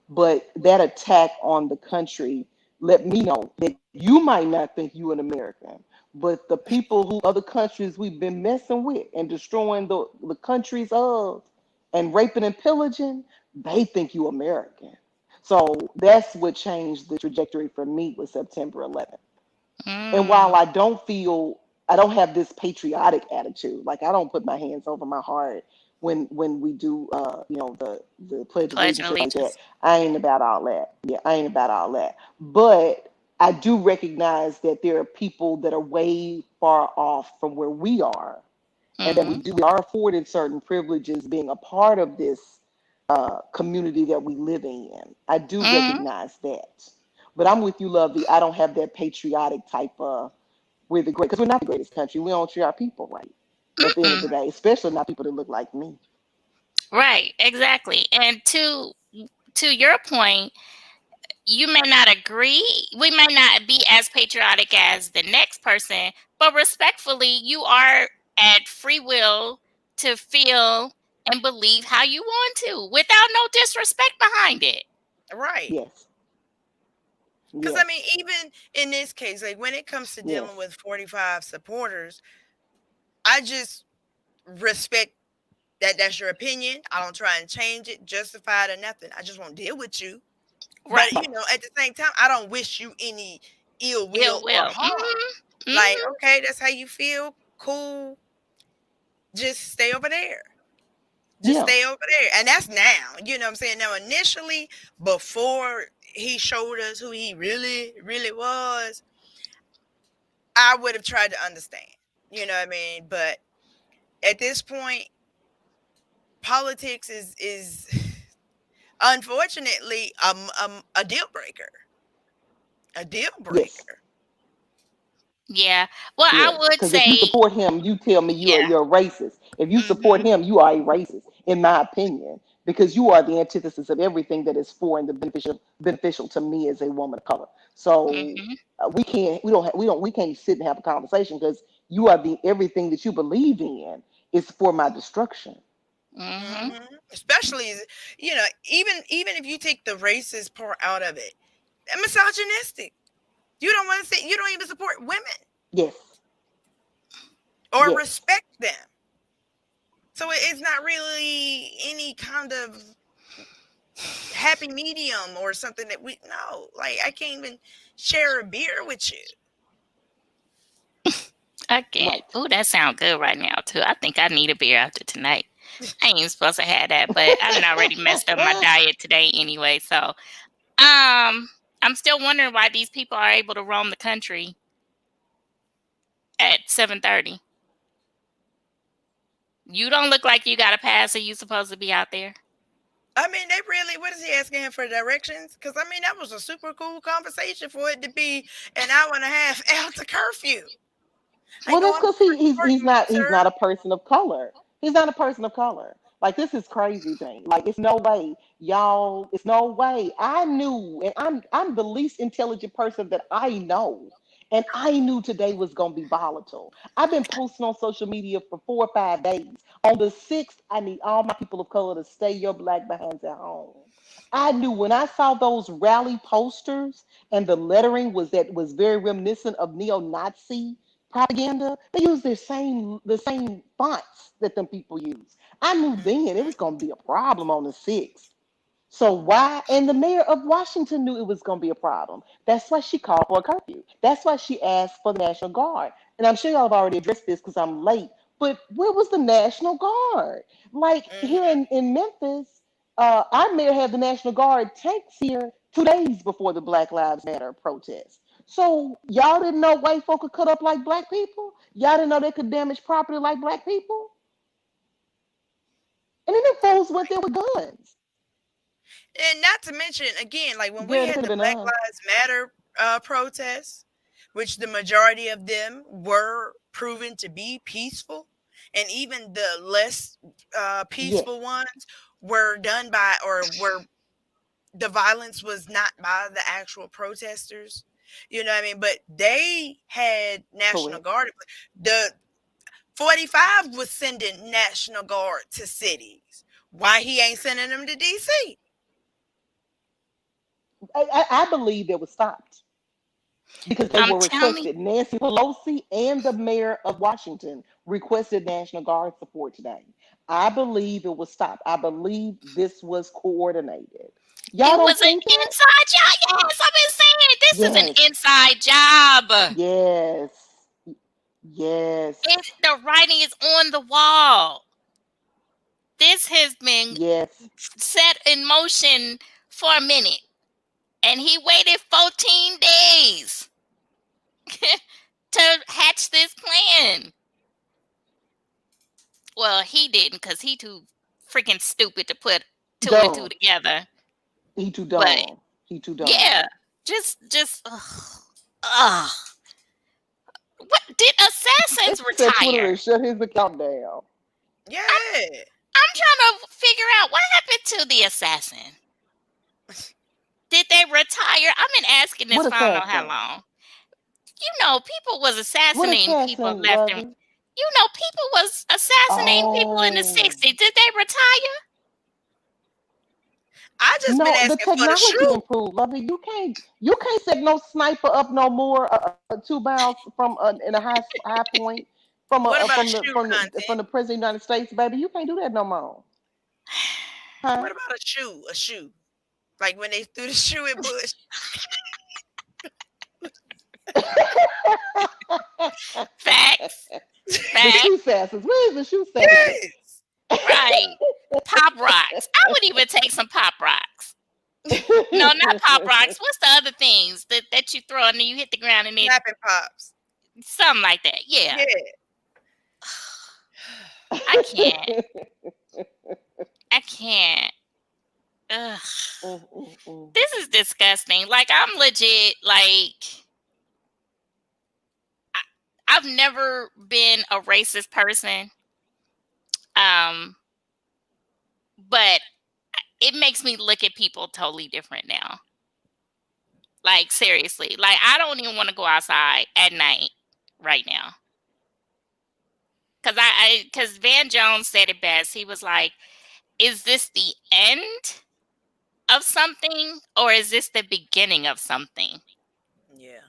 But that attack on the country let me know that you might not think you an American, but the people who other countries we've been messing with and destroying the countries of and raping and pillaging, they think you American. So that's what changed the trajectory for me with September 11th. And Mm, while I don't have this patriotic attitude. Like I don't put my hands over my heart when we do, the the Pledge of Pledge of Allegiance, shit like that. Allegiance. I ain't about all that. Yeah, I ain't about all that. But I do recognize that there are people that are way far off from where we are, and that Hmm. we are afforded certain privileges being a part of this community that we living in. I do Hmm. recognize that. But I'm with you, Lovey. I don't have that patriotic type of we're the great because we're not the greatest country. We don't treat our people right at the end of Mm-mm. the day, especially not people that look like me. Right, exactly. And to your point, you may not agree. We may not be as patriotic as the next person, but respectfully, you are at free will to feel and believe how you want to without no disrespect behind it. Right. Yes, Because I yes, mean, even in this case, like when it comes to dealing yes, with 45 supporters, I just respect that that's your opinion. I don't try and change it, justify it, or nothing. I just won't deal with you. Right. But at the same time, I don't wish you any ill Ill will or will. harm. Like, Hmm. okay, that's how you feel. Cool. Just stay over there. Just yeah, stay over there. And that's now. You know what I'm saying? Now, initially, before he showed us who he really, really was, I would have tried to understand. You know what I mean? But at this point, politics is unfortunately a deal breaker. A deal yes, breaker. Yeah. Well, I yes. would Because if you say, support him, you tell me you're yeah. you're a racist. If you support Mhm. him, you are a racist, in my opinion, because you are the antithesis of everything that is for and the beneficial to me as a woman of color. So Mhm. we can't sit and have a conversation because you are the everything that you believe in is for my destruction. Mhm. Mhm. Especially, even if you take the racist part out of it, misogynistic. You don't want to say you don't even support women Yes, or yes. respect them. So it's not really any kind of happy medium or something that we no. Like I can't even share a beer with you. I can't. Right. Oh, that sounds good right now too. I think I need a beer after tonight. I ain't even supposed to have that, but I done already messed up my diet today anyway. So, I'm still wondering why these people are able to roam the country at 7:30. You don't look like you got a pass, or you supposed to be out there. I mean, they really. What is he asking him for directions? Because I mean, that was a super cool conversation for it to be an hour and a half after curfew. I Well, go, that's I'm because sorry, he's sir. not a person of color. He's not a person of color. Like this is crazy thing. Like it's no way, y'all. It's no way. I knew, and I'm the least intelligent person that I know, and I knew today was gonna be volatile. I've been posting on social media for 4 or 5 days. On the 6th, I need all my people of color to stay your black behinds at home. I knew when I saw those rally posters and the lettering was very reminiscent of neo-Nazi propaganda. They use the same fonts that them people use. I knew then it was gonna be a problem on the 6th. So why? And the mayor of Washington knew it was going to be a problem. That's why she called for a curfew. That's why she asked for the National Guard. And I'm sure y'all have already addressed this because I'm late. But where was the National Guard? Like here Mm-hmm. in Memphis, our mayor had the National Guard tanks here 2 days before the Black Lives Matter protest. So y'all didn't know white folk could cut up like black people? Y'all didn't know they could damage property like black people? And then the fools went there with guns. And not to mention, again, like when we Girl, it had could the have been Black us. Lives Matter protests, which the majority of them were proven to be peaceful, and even the less Yes, peaceful ones were done by, or were the violence was not by the actual protesters. You know what I mean? But they had National correct. Guard. The 45 was sending National Guard to cities. Why he ain't sending them to DC? I believe it was stopped because they I'm were telling. requested. Nancy Pelosi and the mayor of Washington requested National Guard support today. I believe it was stopped. I believe this was coordinated. Y'all It don't was an think that? inside job. Yes, I've been saying this is an Yes, inside job. yes, yes, The writing is on the wall. This has been yes. set in motion for a minute, and he waited 14 days to hatch this plan. Well, he didn't because he too freaking stupid to put two and two Dumb. together. He too But dumb. He too dumb. yeah, just ugh. What did They assassins said Twitter retire? has shut his account down. Yeah. I'm trying to figure out what happened to the assassin. Did they retire? I've been asking this What for I don't know how assassin? long. People was What assassinating people assassin, left and Lovey? people was assassinating people in the Oh. 60s. Did they retire? I just been No, the asking for the technology shoe. improved, Lovey. You can't set no sniper up no more 2 miles from in a high point from What about a from the shoe from the content? from the president of the United States, baby. You can't do that no more, huh? What about a shoe? A shoe. Like when they threw the shoe at Bush. Facts. The Facts. shoe assassins. Where is the shoe assassin? Yes. Right. Pop rocks. I would even take some pop rocks. No, not pop rocks. What's the other things that you throw and then you hit the ground and it Snapping pops. something like that? Yeah. Yeah. I can't. I can't. Ugh. Mm, mm, mm. This is disgusting. Like I'm legit like I've never been a racist person, Um, but it makes me look at people totally different now. Like seriously, like I don't even want to go outside at night right now because because Van Jones said it best. He was like, "Is this the end of something, or is this the beginning of something?" Yeah.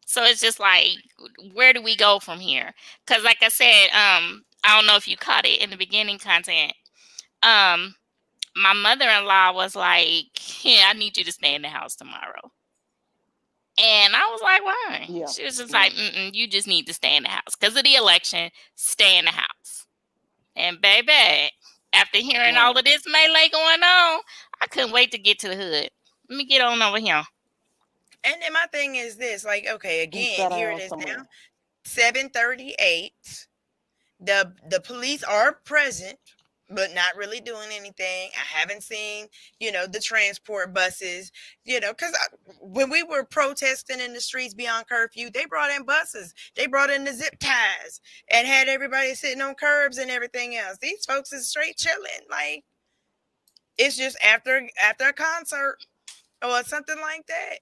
So it's just like, where do we go from here? Because, like I said, I don't know if you caught it in the beginning content. Um, my mother-in-law was like, "Yeah, I need you to stay in the house tomorrow." And I was like, why? Yeah, She was just yeah. like, you just need to stay in the house. Because of the election, stay in the house. And baby, after hearing all Right. of this melee going on, I couldn't wait to get to the hood. Let me get on over here. And then my thing is this, like, okay, And again, sit here it down is now, somewhere. 7:38. The police are present, but not really doing anything. I haven't seen, the transport buses, because when we were protesting in the streets beyond curfew, they brought in buses, they brought in the zip ties, and had everybody sitting on curbs and everything else. These folks is straight chilling, like it's just after a concert or something like that.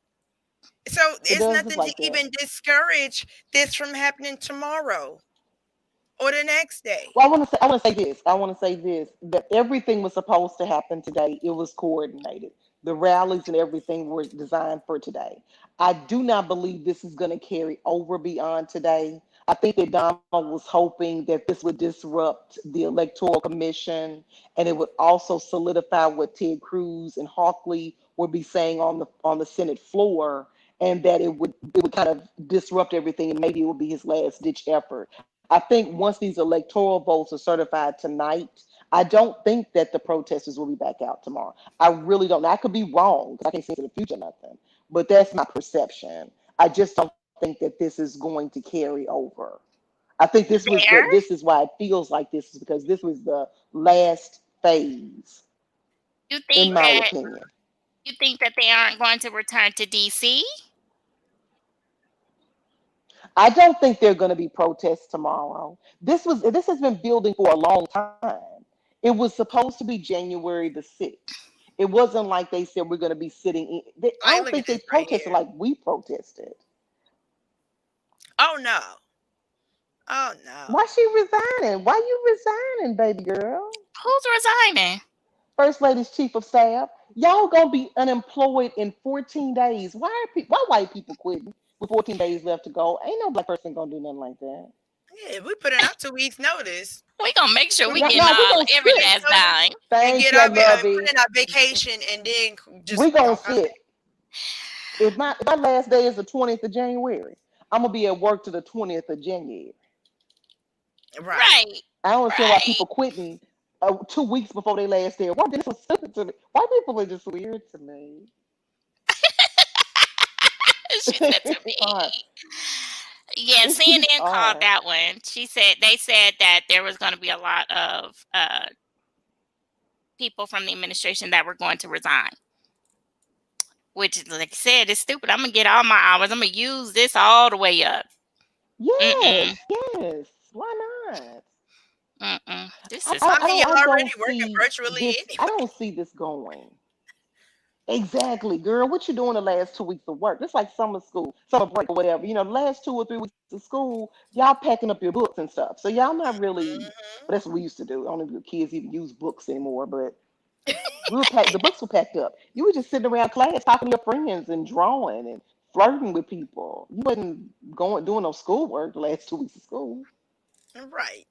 So It it's does look nothing to like that. even discourage this from happening tomorrow or the next day. Well, I want to say this that everything was supposed to happen today. It was coordinated. The rallies and everything were designed for today. I do not believe this is going to carry over beyond today. I think that Donald was hoping that this would disrupt the Electoral Commission and it would also solidify what Ted Cruz and Hawkley would be saying on the Senate floor, and that it would kind of disrupt everything, and maybe it would be his last ditch effort. I think once these electoral votes are certified tonight, I don't think that the protesters will be back out tomorrow. I really don't. I could be wrong because I can't see into the future nothing, but that's my perception. I just don't think that this is going to carry over. I think There, this is why it feels like this is because this was the last phase, you in think my that opinion. you think that they aren't going to return to DC? I don't think there are going to be protests tomorrow. This has been building for a long time. It was supposed to be January the 6th. It wasn't like they said we're going to be sitting in. I Like, don't look at think they this right protested here. like we protested. Oh no. Oh no. Why she resigning? Why you resigning, baby girl? Who's resigning? First Lady's chief of staff. Y'all gonna be unemployed in 14 days. Why white people quitting with 14 days left to go? Ain't no black person gonna do nothing like that. Yeah, we put in our 2 weeks notice. We gonna make sure We we put getting No, we all gonna every 2 weeks sit. last notice dime. and Thank get you, put lovey. in our vacation and then We just gonna walk out sit. If my last day is the 20th of January, I'm gonna be at work to the 20th of January. there. Right. Right, I don't understand why right. people quitting 2 weeks before they last day at work. This was stupid to me. White people are just weird to me. She said to It's hard. me. Yeah, It's CNN called hard. that one. They said that there was going to be a lot of people from the administration that were going to resign. Which, like I said, is stupid. I'm gonna get all my hours. I'm gonna use this all the way up. Mm-mm, Yes, yes. Why not? mm-mm. This I, is I, I I mean, don't you're I don't already working see virtually this. I anyway. don't see this going. Exactly, girl. What you doing the last 2 weeks of work? It's like summer school, summer break or whatever. The last 2 or 3 weeks of school, y'all packing up your books and stuff. So y'all not really. Hmm. But that's what we used to do. I don't know if kids even use books anymore, but we were packed. The books were packed up. You were just sitting around class talking to your friends and drawing and flirting with people. You wasn't going doing no schoolwork the last 2 weeks of school. Right.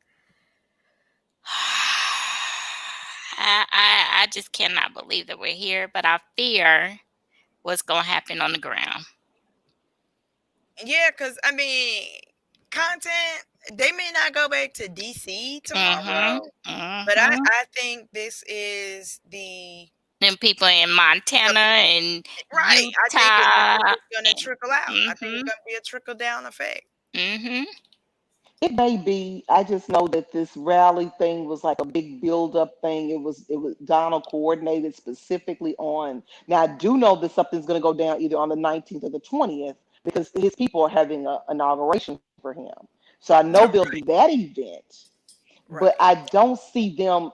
I just cannot believe that we're here, but I fear what's gonna happen on the ground. Yeah, because I mean, content, they may not go back to DC Mm-hmm. tomorrow, but I, Mm-hmm. I think this is Then people in the Montana and right. I think Utah it's gonna and trickle out. I think it's mm-hmm. gonna be a trickle down effect. Mm-hmm. It may be. I just know that this rally thing was like a big build up thing. It was Donald coordinated specifically on. Now I do know that something's going to go down either on the 19th or the 20th because his people are having an inauguration for him. So I know there'll be that event. but Right. I don't see them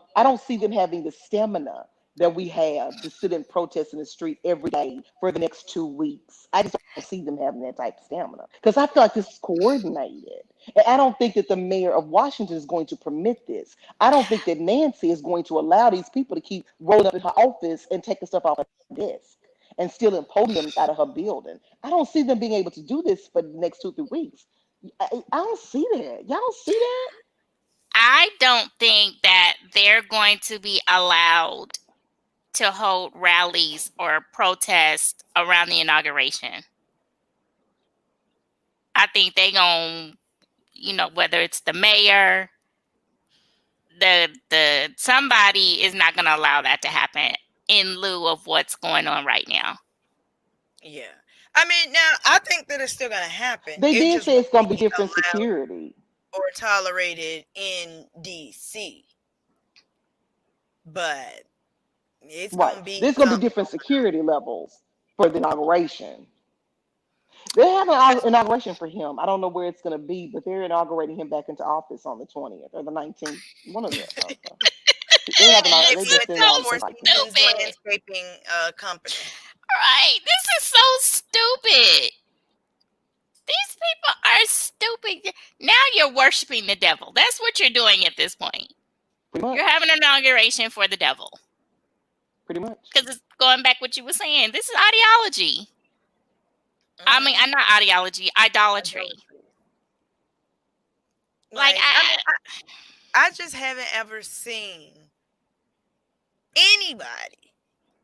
having the stamina that we have to sit and protest in the street every day for the next 2 weeks. I just don't see them having that type of stamina because I feel like this is coordinated. And I don't think that the mayor of Washington is going to permit this. I don't think that Nancy is going to allow these people to keep rolling up in her office and taking stuff off her desk and stealing podiums out of her building. I don't see them being able to do this for the next 2 3 weeks. I don't see that. Y'all don't see that? I don't think that they're going to be allowed to hold rallies or protests around the inauguration. I think they going whether it's the mayor, the somebody is not going to allow that to happen in lieu of what's going on right now. Yeah. I mean, now I think that it's still gonna happen. They It did just say it's won't going to be be different allowed security. or tolerated in DC, but it's Right. gonna be There's going to be something different going on. security levels for the inauguration. They have an 'Cause- inauguration for him. I don't know where it's going to be, but they're inaugurating him back into office on the 20th or the 19th. One of the they have and they they've This been is put sending so out Moore invites and stuff. Stephens stupid. Landscaping Company. Right. This is so stupid. These people are stupid. Now you're worshiping the devil. That's what you're doing at this point. Pretty You're much. having an inauguration for the devil. Pretty much. Because it's going back what you were saying. This is ideology. I mean, Mm-hmm. not ideology, idolatry. Like, Like, I mean, I just haven't ever seen anybody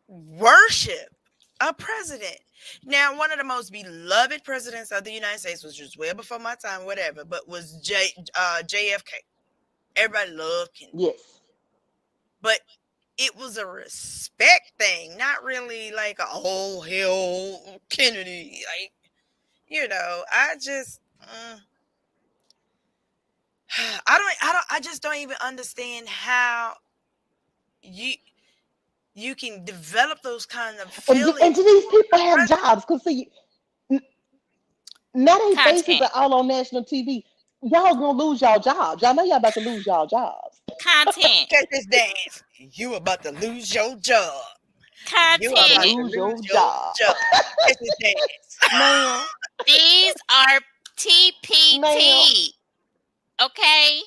worship a president. Now, one of the most beloved presidents of the United States was just way before my time, whatever, but was JFK. Everybody loved Kennedy, Yes. but it was a respect thing, not really like a oh hell Kennedy. Like, I just I just don't even understand how you you can develop those kind of And feelings do these for people the have president. jobs? Because see, now their faces content. are all on national TV. Y'all gonna lose y'all jobs. Y'all know y'all about to lose y'all jobs. Content. Catch this dance. You about to lose your job. You About to about Content. to lose lose your your job. job. Catch this dance. Ma'am. These are Ma'am. TPT. Okay?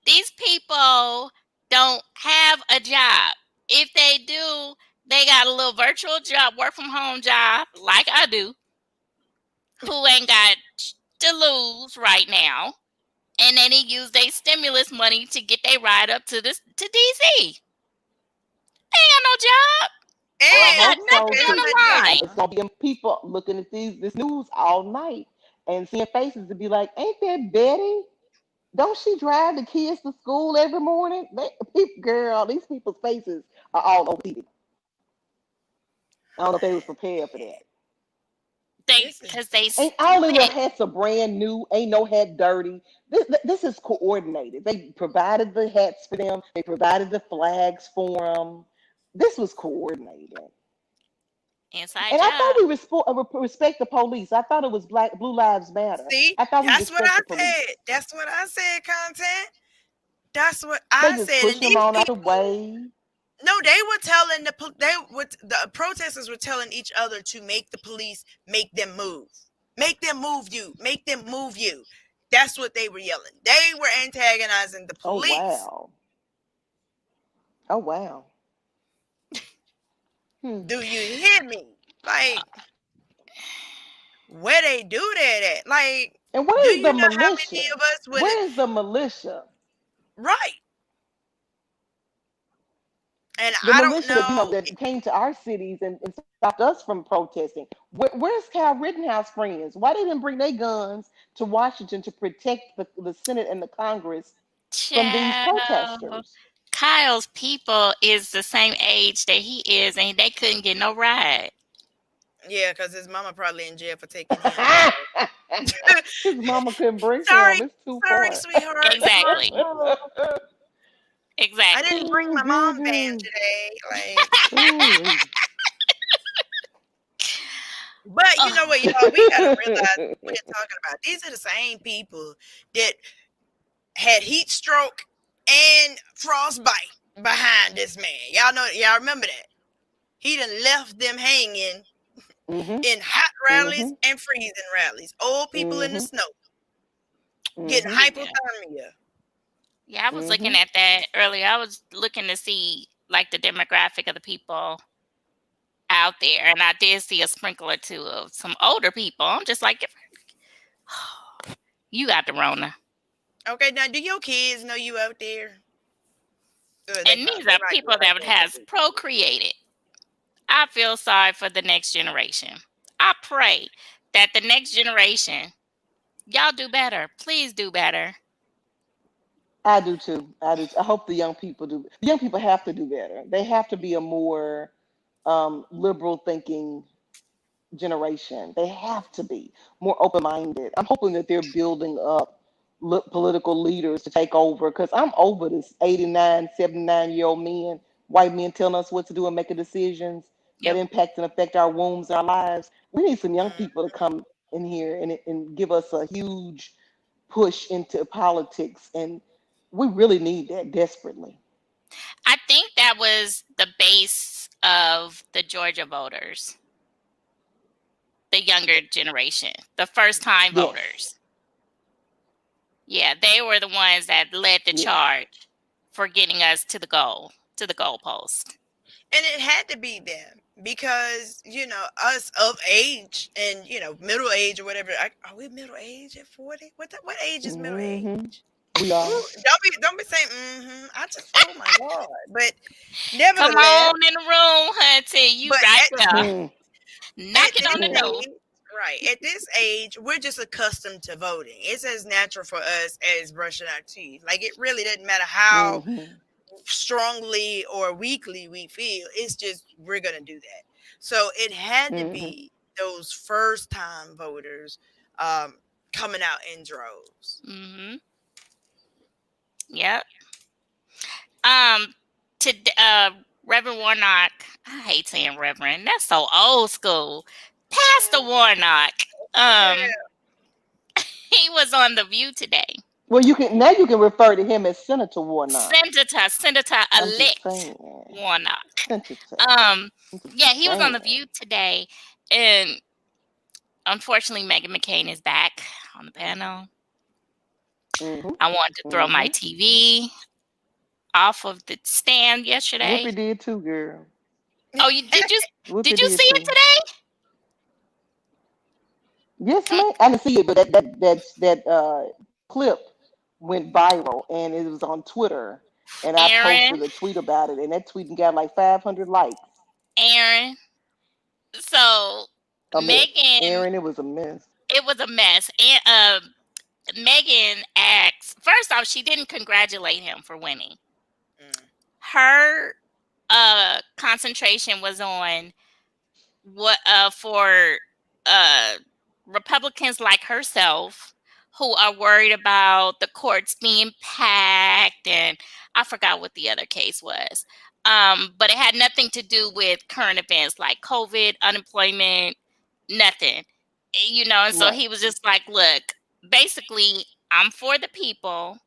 These people don't have a job. If they do, they got a little virtual job, work from home job, like I do, who ain't got to lose right now. And then they use their stimulus money to get their ride up to DC. Ain't got no job. Who I ain't And got hope so nothing better on too. the money And too. line. it's gonna be them people looking at this news all night and seeing faces to be like, "Ain't that Betty? Don't she drive the kids to school every morning?" Girl, these people's faces are all over TV. I don't know if they was prepared for that. They This is because they Ain't all the little split. hats are brand new. Ain't no hat dirty. This is coordinated. They provided the hats for them. They provided the flags for them. This was coordinated. Inside And I thought job. we respect the police. I thought it was Black Blue Lives Matter. see, I thought we that's what respect I the police. said. That's what I said, content. That's what They I just said. And pushing them these on out the people, way. no, they were telling the protesters were telling each other to make the police make them move. Make them move you. Make them move you. That's what they were yelling. They were antagonizing the Oh police. wow. Oh wow. Hmm. Do you hear me? Like, where they do that at? Like, And do where is you the know how many militia? of us would Where is the militia? right? And The I don't militia know. that came to our cities and stopped us from protesting. Where's Kyle Rittenhouse friends? Why they didn't bring their guns to Washington to protect the Senate and the Congress from these Child. protesters? Kyle's people is the same age that he is, and they couldn't get no ride. Yeah, because his mama probably in jail for taking him. So His mama couldn't bring sorry, him. It's too sorry, far. sweetheart. Exactly. I Exactly. didn't bring Oh my mom band goodness. today. Like, Ooh. but you know Oh, what, y'all? We gotta realize what we're talking about. These are the same people that had heat stroke and frostbite behind this man. Y'all remember that? He done left them hanging Mhm. in hot rallies Mhm. and freezing rallies. Old people in the Mhm. snow getting Mhm. Yeah. hypothermia. Yeah, I was looking Mhm. at that earlier. I was looking to see like the demographic of the people out there, and I did see a sprinkle or two of some older people. I'm just like, you got the Rona. Okay, now do your kids know you out there? And these They are might be people right that there has with you. procreated. I feel sorry for the next generation. I pray that the next generation, y'all do better. Please do better. I do too. I do. I hope the young people do. The young people have to do better. They have to be a more liberal thinking generation. They have to be more open minded. I'm hoping that they're building up political leaders to take over because I'm over this 89, 79-year-old men, white men telling us what to do and making decisions that Yep. impact and affect our wombs and our lives. We need some young people to Mm. come in here and give us a huge push into politics. And we really need that desperately. I think that was the base of the Georgia voters, the younger generation, the first time Yes. voters. Yeah, they were the ones that led the Yes. charge for getting us to the goalpost. And it had to be them because us of age and middle age or whatever. Are we middle age at 40? What age is middle Hmm. age? We are. Ooh, don't be saying mm-hmm. I just oh my god. But Come nevertheless, on in the room, hunty. You but right at there. Hmm. Knocking on this the Hmm. door. age, right at this age, we're just accustomed to voting. It's as natural for us as brushing our teeth. Like it really doesn't matter how Hmm. strongly or weakly we feel. It's just we're gonna do that. So it had to Hmm. be those first time voters um, coming out in droves. Mm-hmm. Yep. Um, to Reverend Warnock. I hate saying Reverend. That's so old school. Pastor Warnock. Um, Girl, he was on the View today. Well, you can refer to him as Senator Warnock. Senator I'm just elect saying, Warnock. Senator. Um, I'm just yeah, he was on saying. the View today, and unfortunately, Megan McCain is back on the panel. Hmm. I wanted to throw my Hmm. TV off of the stand yesterday. Whoopi did too, girl. Oh, you Whoopi did you did see it too. today? Yes, ma'am. I didn't see it, but that clip went viral, and it was on Twitter, and I Aaron, posted a tweet about it, and that tweet got like 500 likes. Aaron. So A mess, Megan, Aaron. It was a mess. it was a mess. And Megan asked first off, she didn't congratulate him for winning. Mm. Her concentration was on what for uh Republicans like herself who are worried about the courts being packed, and I forgot what the other case was. But it had nothing to do with current events like COVID, unemployment, nothing. And so Right. he was just like, look, basically, I'm for the people.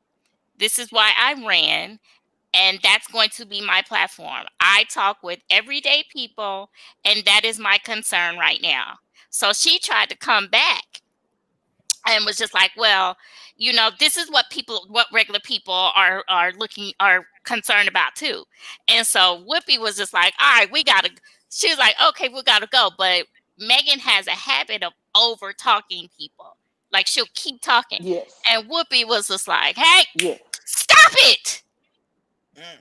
This is why I ran, and that's going to be my platform. I talk with everyday people, and that is my concern right now. So she tried to come back and was just like, well, this is what regular people are concerned about too. And so Whoopi was just like, all right, she was like, okay, we gotta go. But Megan has a habit of over talking people. Like she'll keep talking. Yes. And Whoopi was just like, hey, Yes. stop it. Mm.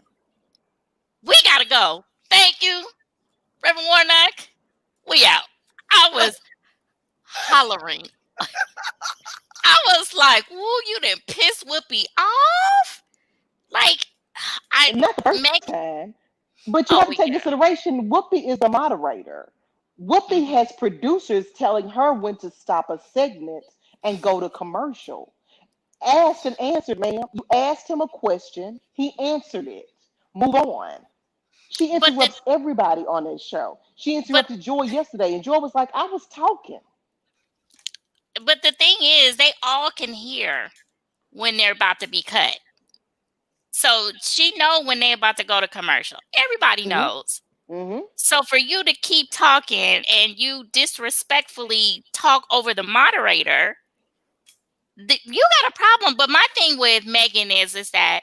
We gotta go. Thank you, Reverend Warnock. We out. I was hollering. I was like, "Woo, you didn't piss Whoopi off." Like, I And not the first Meg. time, but you Oh have to well, take yeah. consideration. Whoopi is a moderator. Whoopi Hmm. has producers telling her when to stop a segment and go to commercial. Asked and answered, ma'am. You asked him a question, he answered it. Move on. She But the interrupts everybody on this show. She but interrupted Joy yesterday, and Joy was like, I was talking. but the thing is, they all can hear when they're about to be cut. So she know when they about to go to commercial. Everybody Mm-hmm. knows. Mm-hmm. So for you to keep talking and you disrespectfully talk over the moderator, you got a problem. But my thing with Megan is that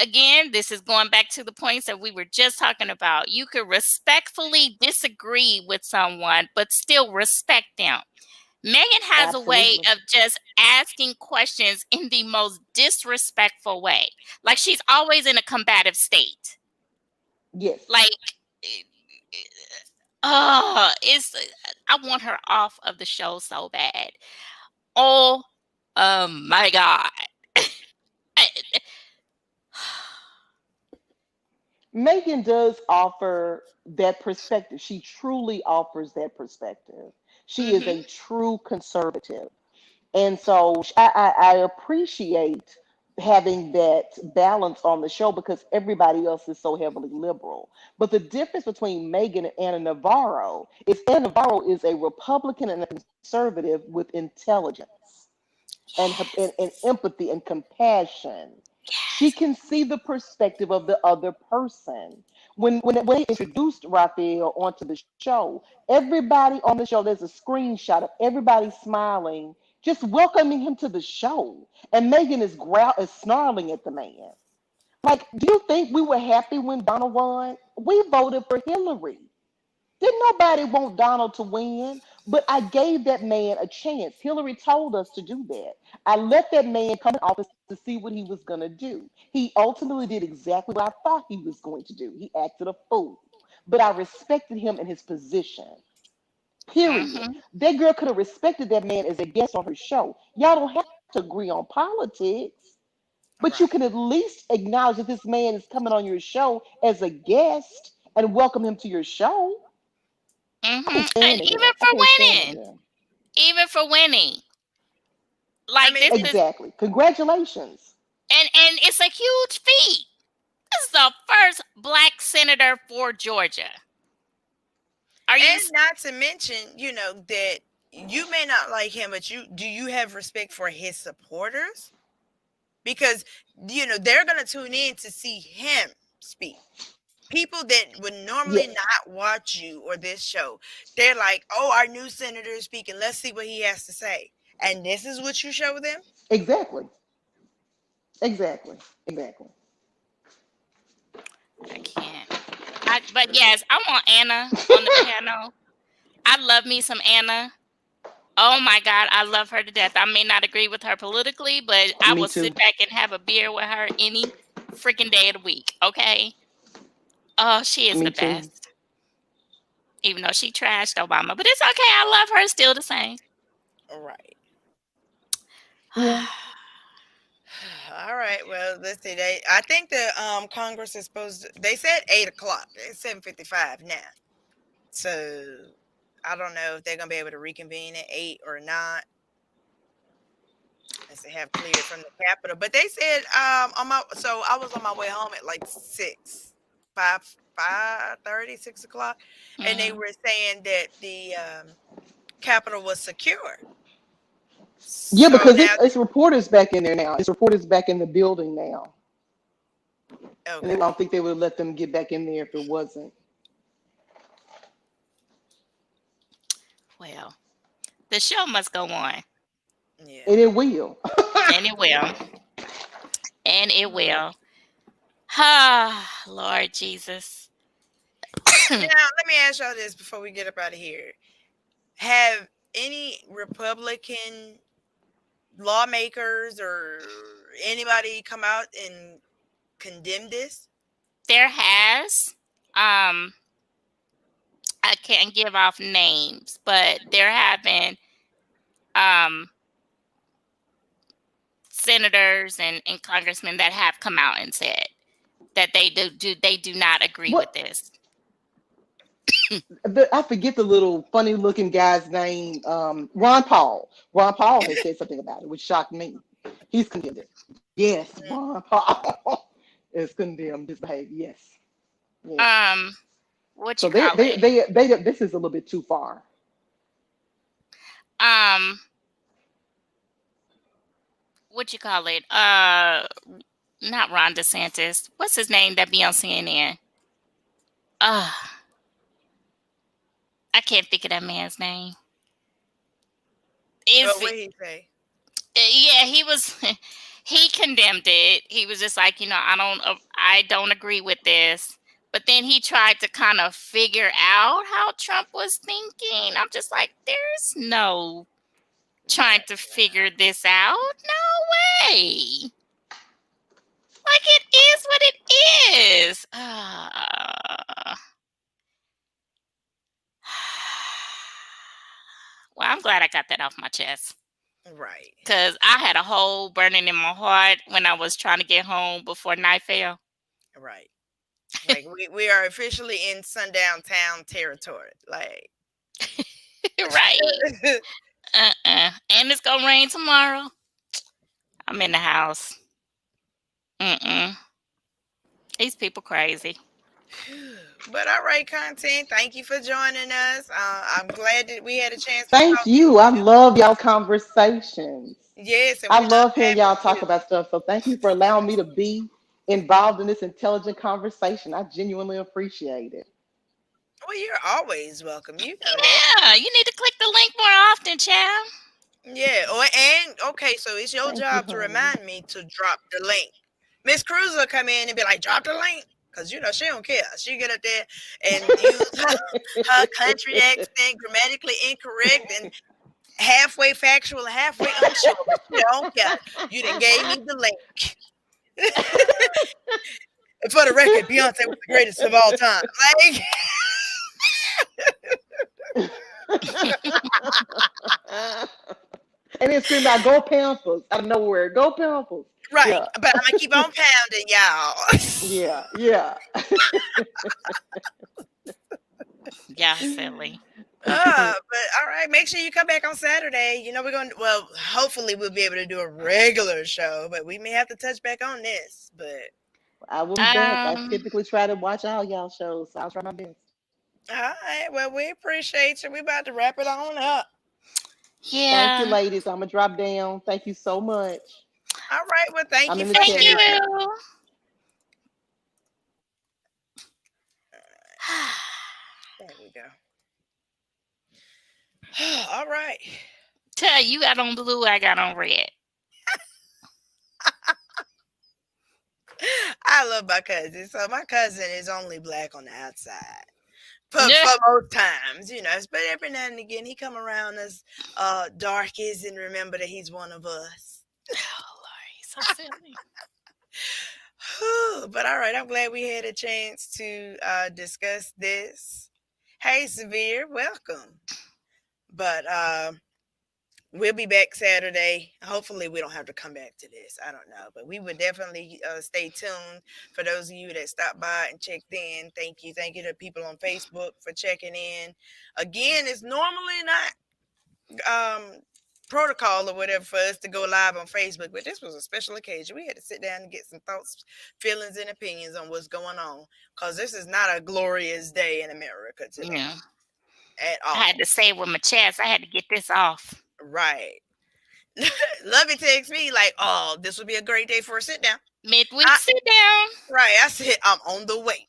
again, this is going back to the points that we were just talking about. You could respectfully disagree with someone, but still respect them. Megan has a way Absolutely. of just asking questions in the most disrespectful way. Like she's always in a combative state. Yes. Like, oh, I want her off of the show so bad. Oh, my God. I- Megan does offer that perspective. She truly offers that perspective. She is Mhm. a true conservative. And so I appreciate having that balance on the show because everybody else is so heavily liberal. But the difference between Megan and Anna Navarro is Anna Navarro is a Republican and a conservative with intelligence and Yes. empathy and compassion. She Yes. can see the perspective of the other person. When they introduced Raphael onto the show, everybody on the show, there's a screenshot of everybody smiling, just welcoming him to the show. And Megan is snarling at the man. Like, do you think we were happy when Donald won? We voted for Hillary. Didn't nobody want Donald to win? But I gave that man a chance. Hillary told us to do that. I let that man come in office to see what he was going to do. He ultimately did exactly what I thought he was going to do. He acted a fool. But I respected him in his position. Period. Mhm. That girl could have respected that man as a guest on her show. Y'all don't have to agree on politics, but you can Right. at least acknowledge that this man is coming on your show as a guest and welcome him to your show. I Mhm. can't And stand that even girl. I for can't stand that winning, girl. even for winning, I like mean, this because is, Exactly. Congratulations. and it's a huge feat. This is the first black senator for Georgia. Are you? and not to mention, that you may not like him, but you have respect for his supporters? Because they're going to tune in to see him speak. People that would normally Yes, not watch you or this show, they're like, oh, our new senator is speaking, let's see what he has to say. And this is what you show them? exactly. Exactly. Exactly. I can't. But yes, I want Anna on the panel. I love me some Anna. Oh my God, I love her to death. I may not agree with her politically, but I Me will too. sit back and have a beer with her any freaking day of the week. Okay. Oh, she is Me the too. best. Even though she trashed Obama, but it's okay. I love her still the same. Right. Yeah. All right. Well, let's see. I think the Congress is supposed to, they said 8 o'clock. It's 7:55 now. So I don't know if they're gonna be able to reconvene at 8 or not, as they have cleared from the Capitol. But they said I was on my way home at like 5:30, 6 o'clock, and they Hmm. were saying that the Capitol was secure. Yeah, So because now, it's reporters back in there now. It's reporters back in the building now. And I okay, don't think they would let them get back in there if it wasn't. Well, the show must go on, yeah. And it will. and it will, and it will. Ah, Lord Jesus. Now let me ask y'all this before we get up out of here: have any Republican lawmakers or anybody come out and condemn this? There has, um, I can't give off names, but there have been um senators and congressmen that have come out and said that they do not agree with What this. I forget the little funny looking guy's name. Ron Paul. Ron Paul has said something about it, which shocked me. He's condemned it. Yes, Mm, Ron Paul is condemned his behavior. Yes, yes. Um, what So you call it? this is a little bit too far. Um, what you call it? not Ron DeSantis. What's his name that be on CNN? Uh, I can't think of that man's name. But If what he say? yeah, he was he condemned it. He was just like, I don't agree with this. But then he tried to kind of figure out how Trump was thinking. I'm just like, there's no trying to figure this out. No way. Like it is what it is. Well, I'm glad I got that off my chest. Right, Because I had a hole burning in my heart when I was trying to get home before night fell. right. Like we are officially in sundown town territory. Like Right. And it's going to rain tomorrow. I'm in the house. Mm-mm. These people crazy. but all right, content. Thank you for joining us. I'm glad that we had a chance to Thank talk to you. I you. love y'all conversations. Yes, and I we love love hearing having y'all talk you. about stuff. So thank you for allowing me to be involved in this intelligent conversation. I genuinely appreciate it. Well, you're always welcome. You know that. Yeah, you need to click the link more often, child. Yeah. And okay, so it's your Thank you, job to honey. remind me to drop the link. Miss Cruz will come in and be like, drop the link. Cause she don't care. She get up there and use her country accent, grammatically incorrect and halfway factual, halfway unsure, but she don't care. You didn't gave me the link. And for the record, Beyonce was the greatest of all time. Like, And then scream out, "Go Panthers!" out of nowhere. Go Panthers! right. Yeah, But I'm gonna keep on pounding, y'all. yeah, yeah. Yeah, silly. But all right, make sure you come back on Saturday. We're going to, well, hopefully we'll be able to do a regular show, but we may have to touch back on this. But I will be back. I Um, typically try to watch all y'all shows, so I'll try my best. all right, well, we appreciate you. We about to wrap it on up. Thank you, yeah. ladies. I'm gonna drop down. Thank you so much. All right, well, thank I'm you in the for Thank chat sharing. listening. you. There we go. All right. Tell you got on blue, I got on red. I love my cousin. So my cousin is only black on the outside. For Yeah. most times, but every now and again he come around as darkies and remember that he's one of us. Oh, Lord, he's so silly. But all right, I'm glad we had a chance to discuss this. Hey, Severe, welcome. But we'll be back Saturday. Hopefully, we don't have to come back to this. I don't know, but we would definitely stay tuned. For those of you that stopped by and checked in, thank you. Thank you to people on Facebook for checking in. Again, it's normally not protocol or whatever for us to go live on Facebook, but this was a special occasion. We had to sit down and get some thoughts, feelings, and opinions on what's going on because this is not a glorious day in America today Yeah. at I had all. to say it with my chest. I had to get this off. Right. Lovey texts me like, "Oh, this would be a great day for a sit down." Midweek I sit down. Right. I said, "I'm on the way."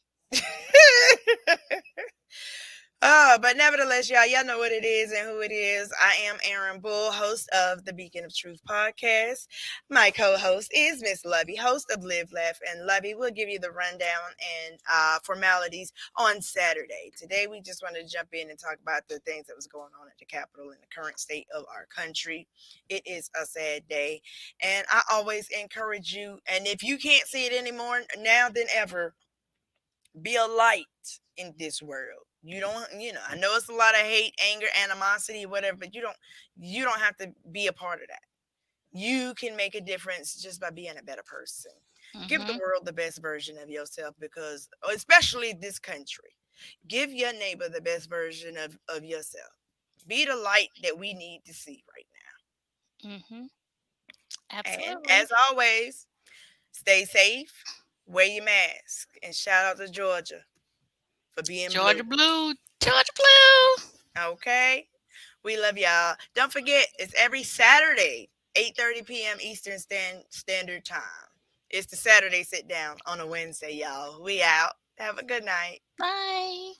But nevertheless, y'all know what it is and who it is. I am Aaron Bull, host of the Beacon of Truth podcast. My co-host is Miss Lovey, host of Live, Laugh, and Lovey. We'll give you the rundown and formalities on Saturday. Today, we just wanted to jump in and talk about the things that was going on at the Capitol in the current state of our country. It is a sad day, and I always encourage you. And if you can't see it anymore now than ever, be a light in this world. You don't, I know it's a lot of hate, anger, animosity, whatever, but you don't have to be a part of that. You can make a difference just by being a better person. Give the Mm-hmm. world the best version of yourself because, especially this country, give your neighbor the best version of yourself. Be the light that we need to see right Mm-hmm. now. And Absolutely. as always, stay safe, wear your mask, and shout out to Georgia for being blue. Georgia Blue. Georgia Blue. Okay. We love y'all. Don't forget, it's every Saturday, 8:30 p.m. Eastern Standard Time. It's the Saturday sit down on a Wednesday, y'all. We out. Have a good night. Bye.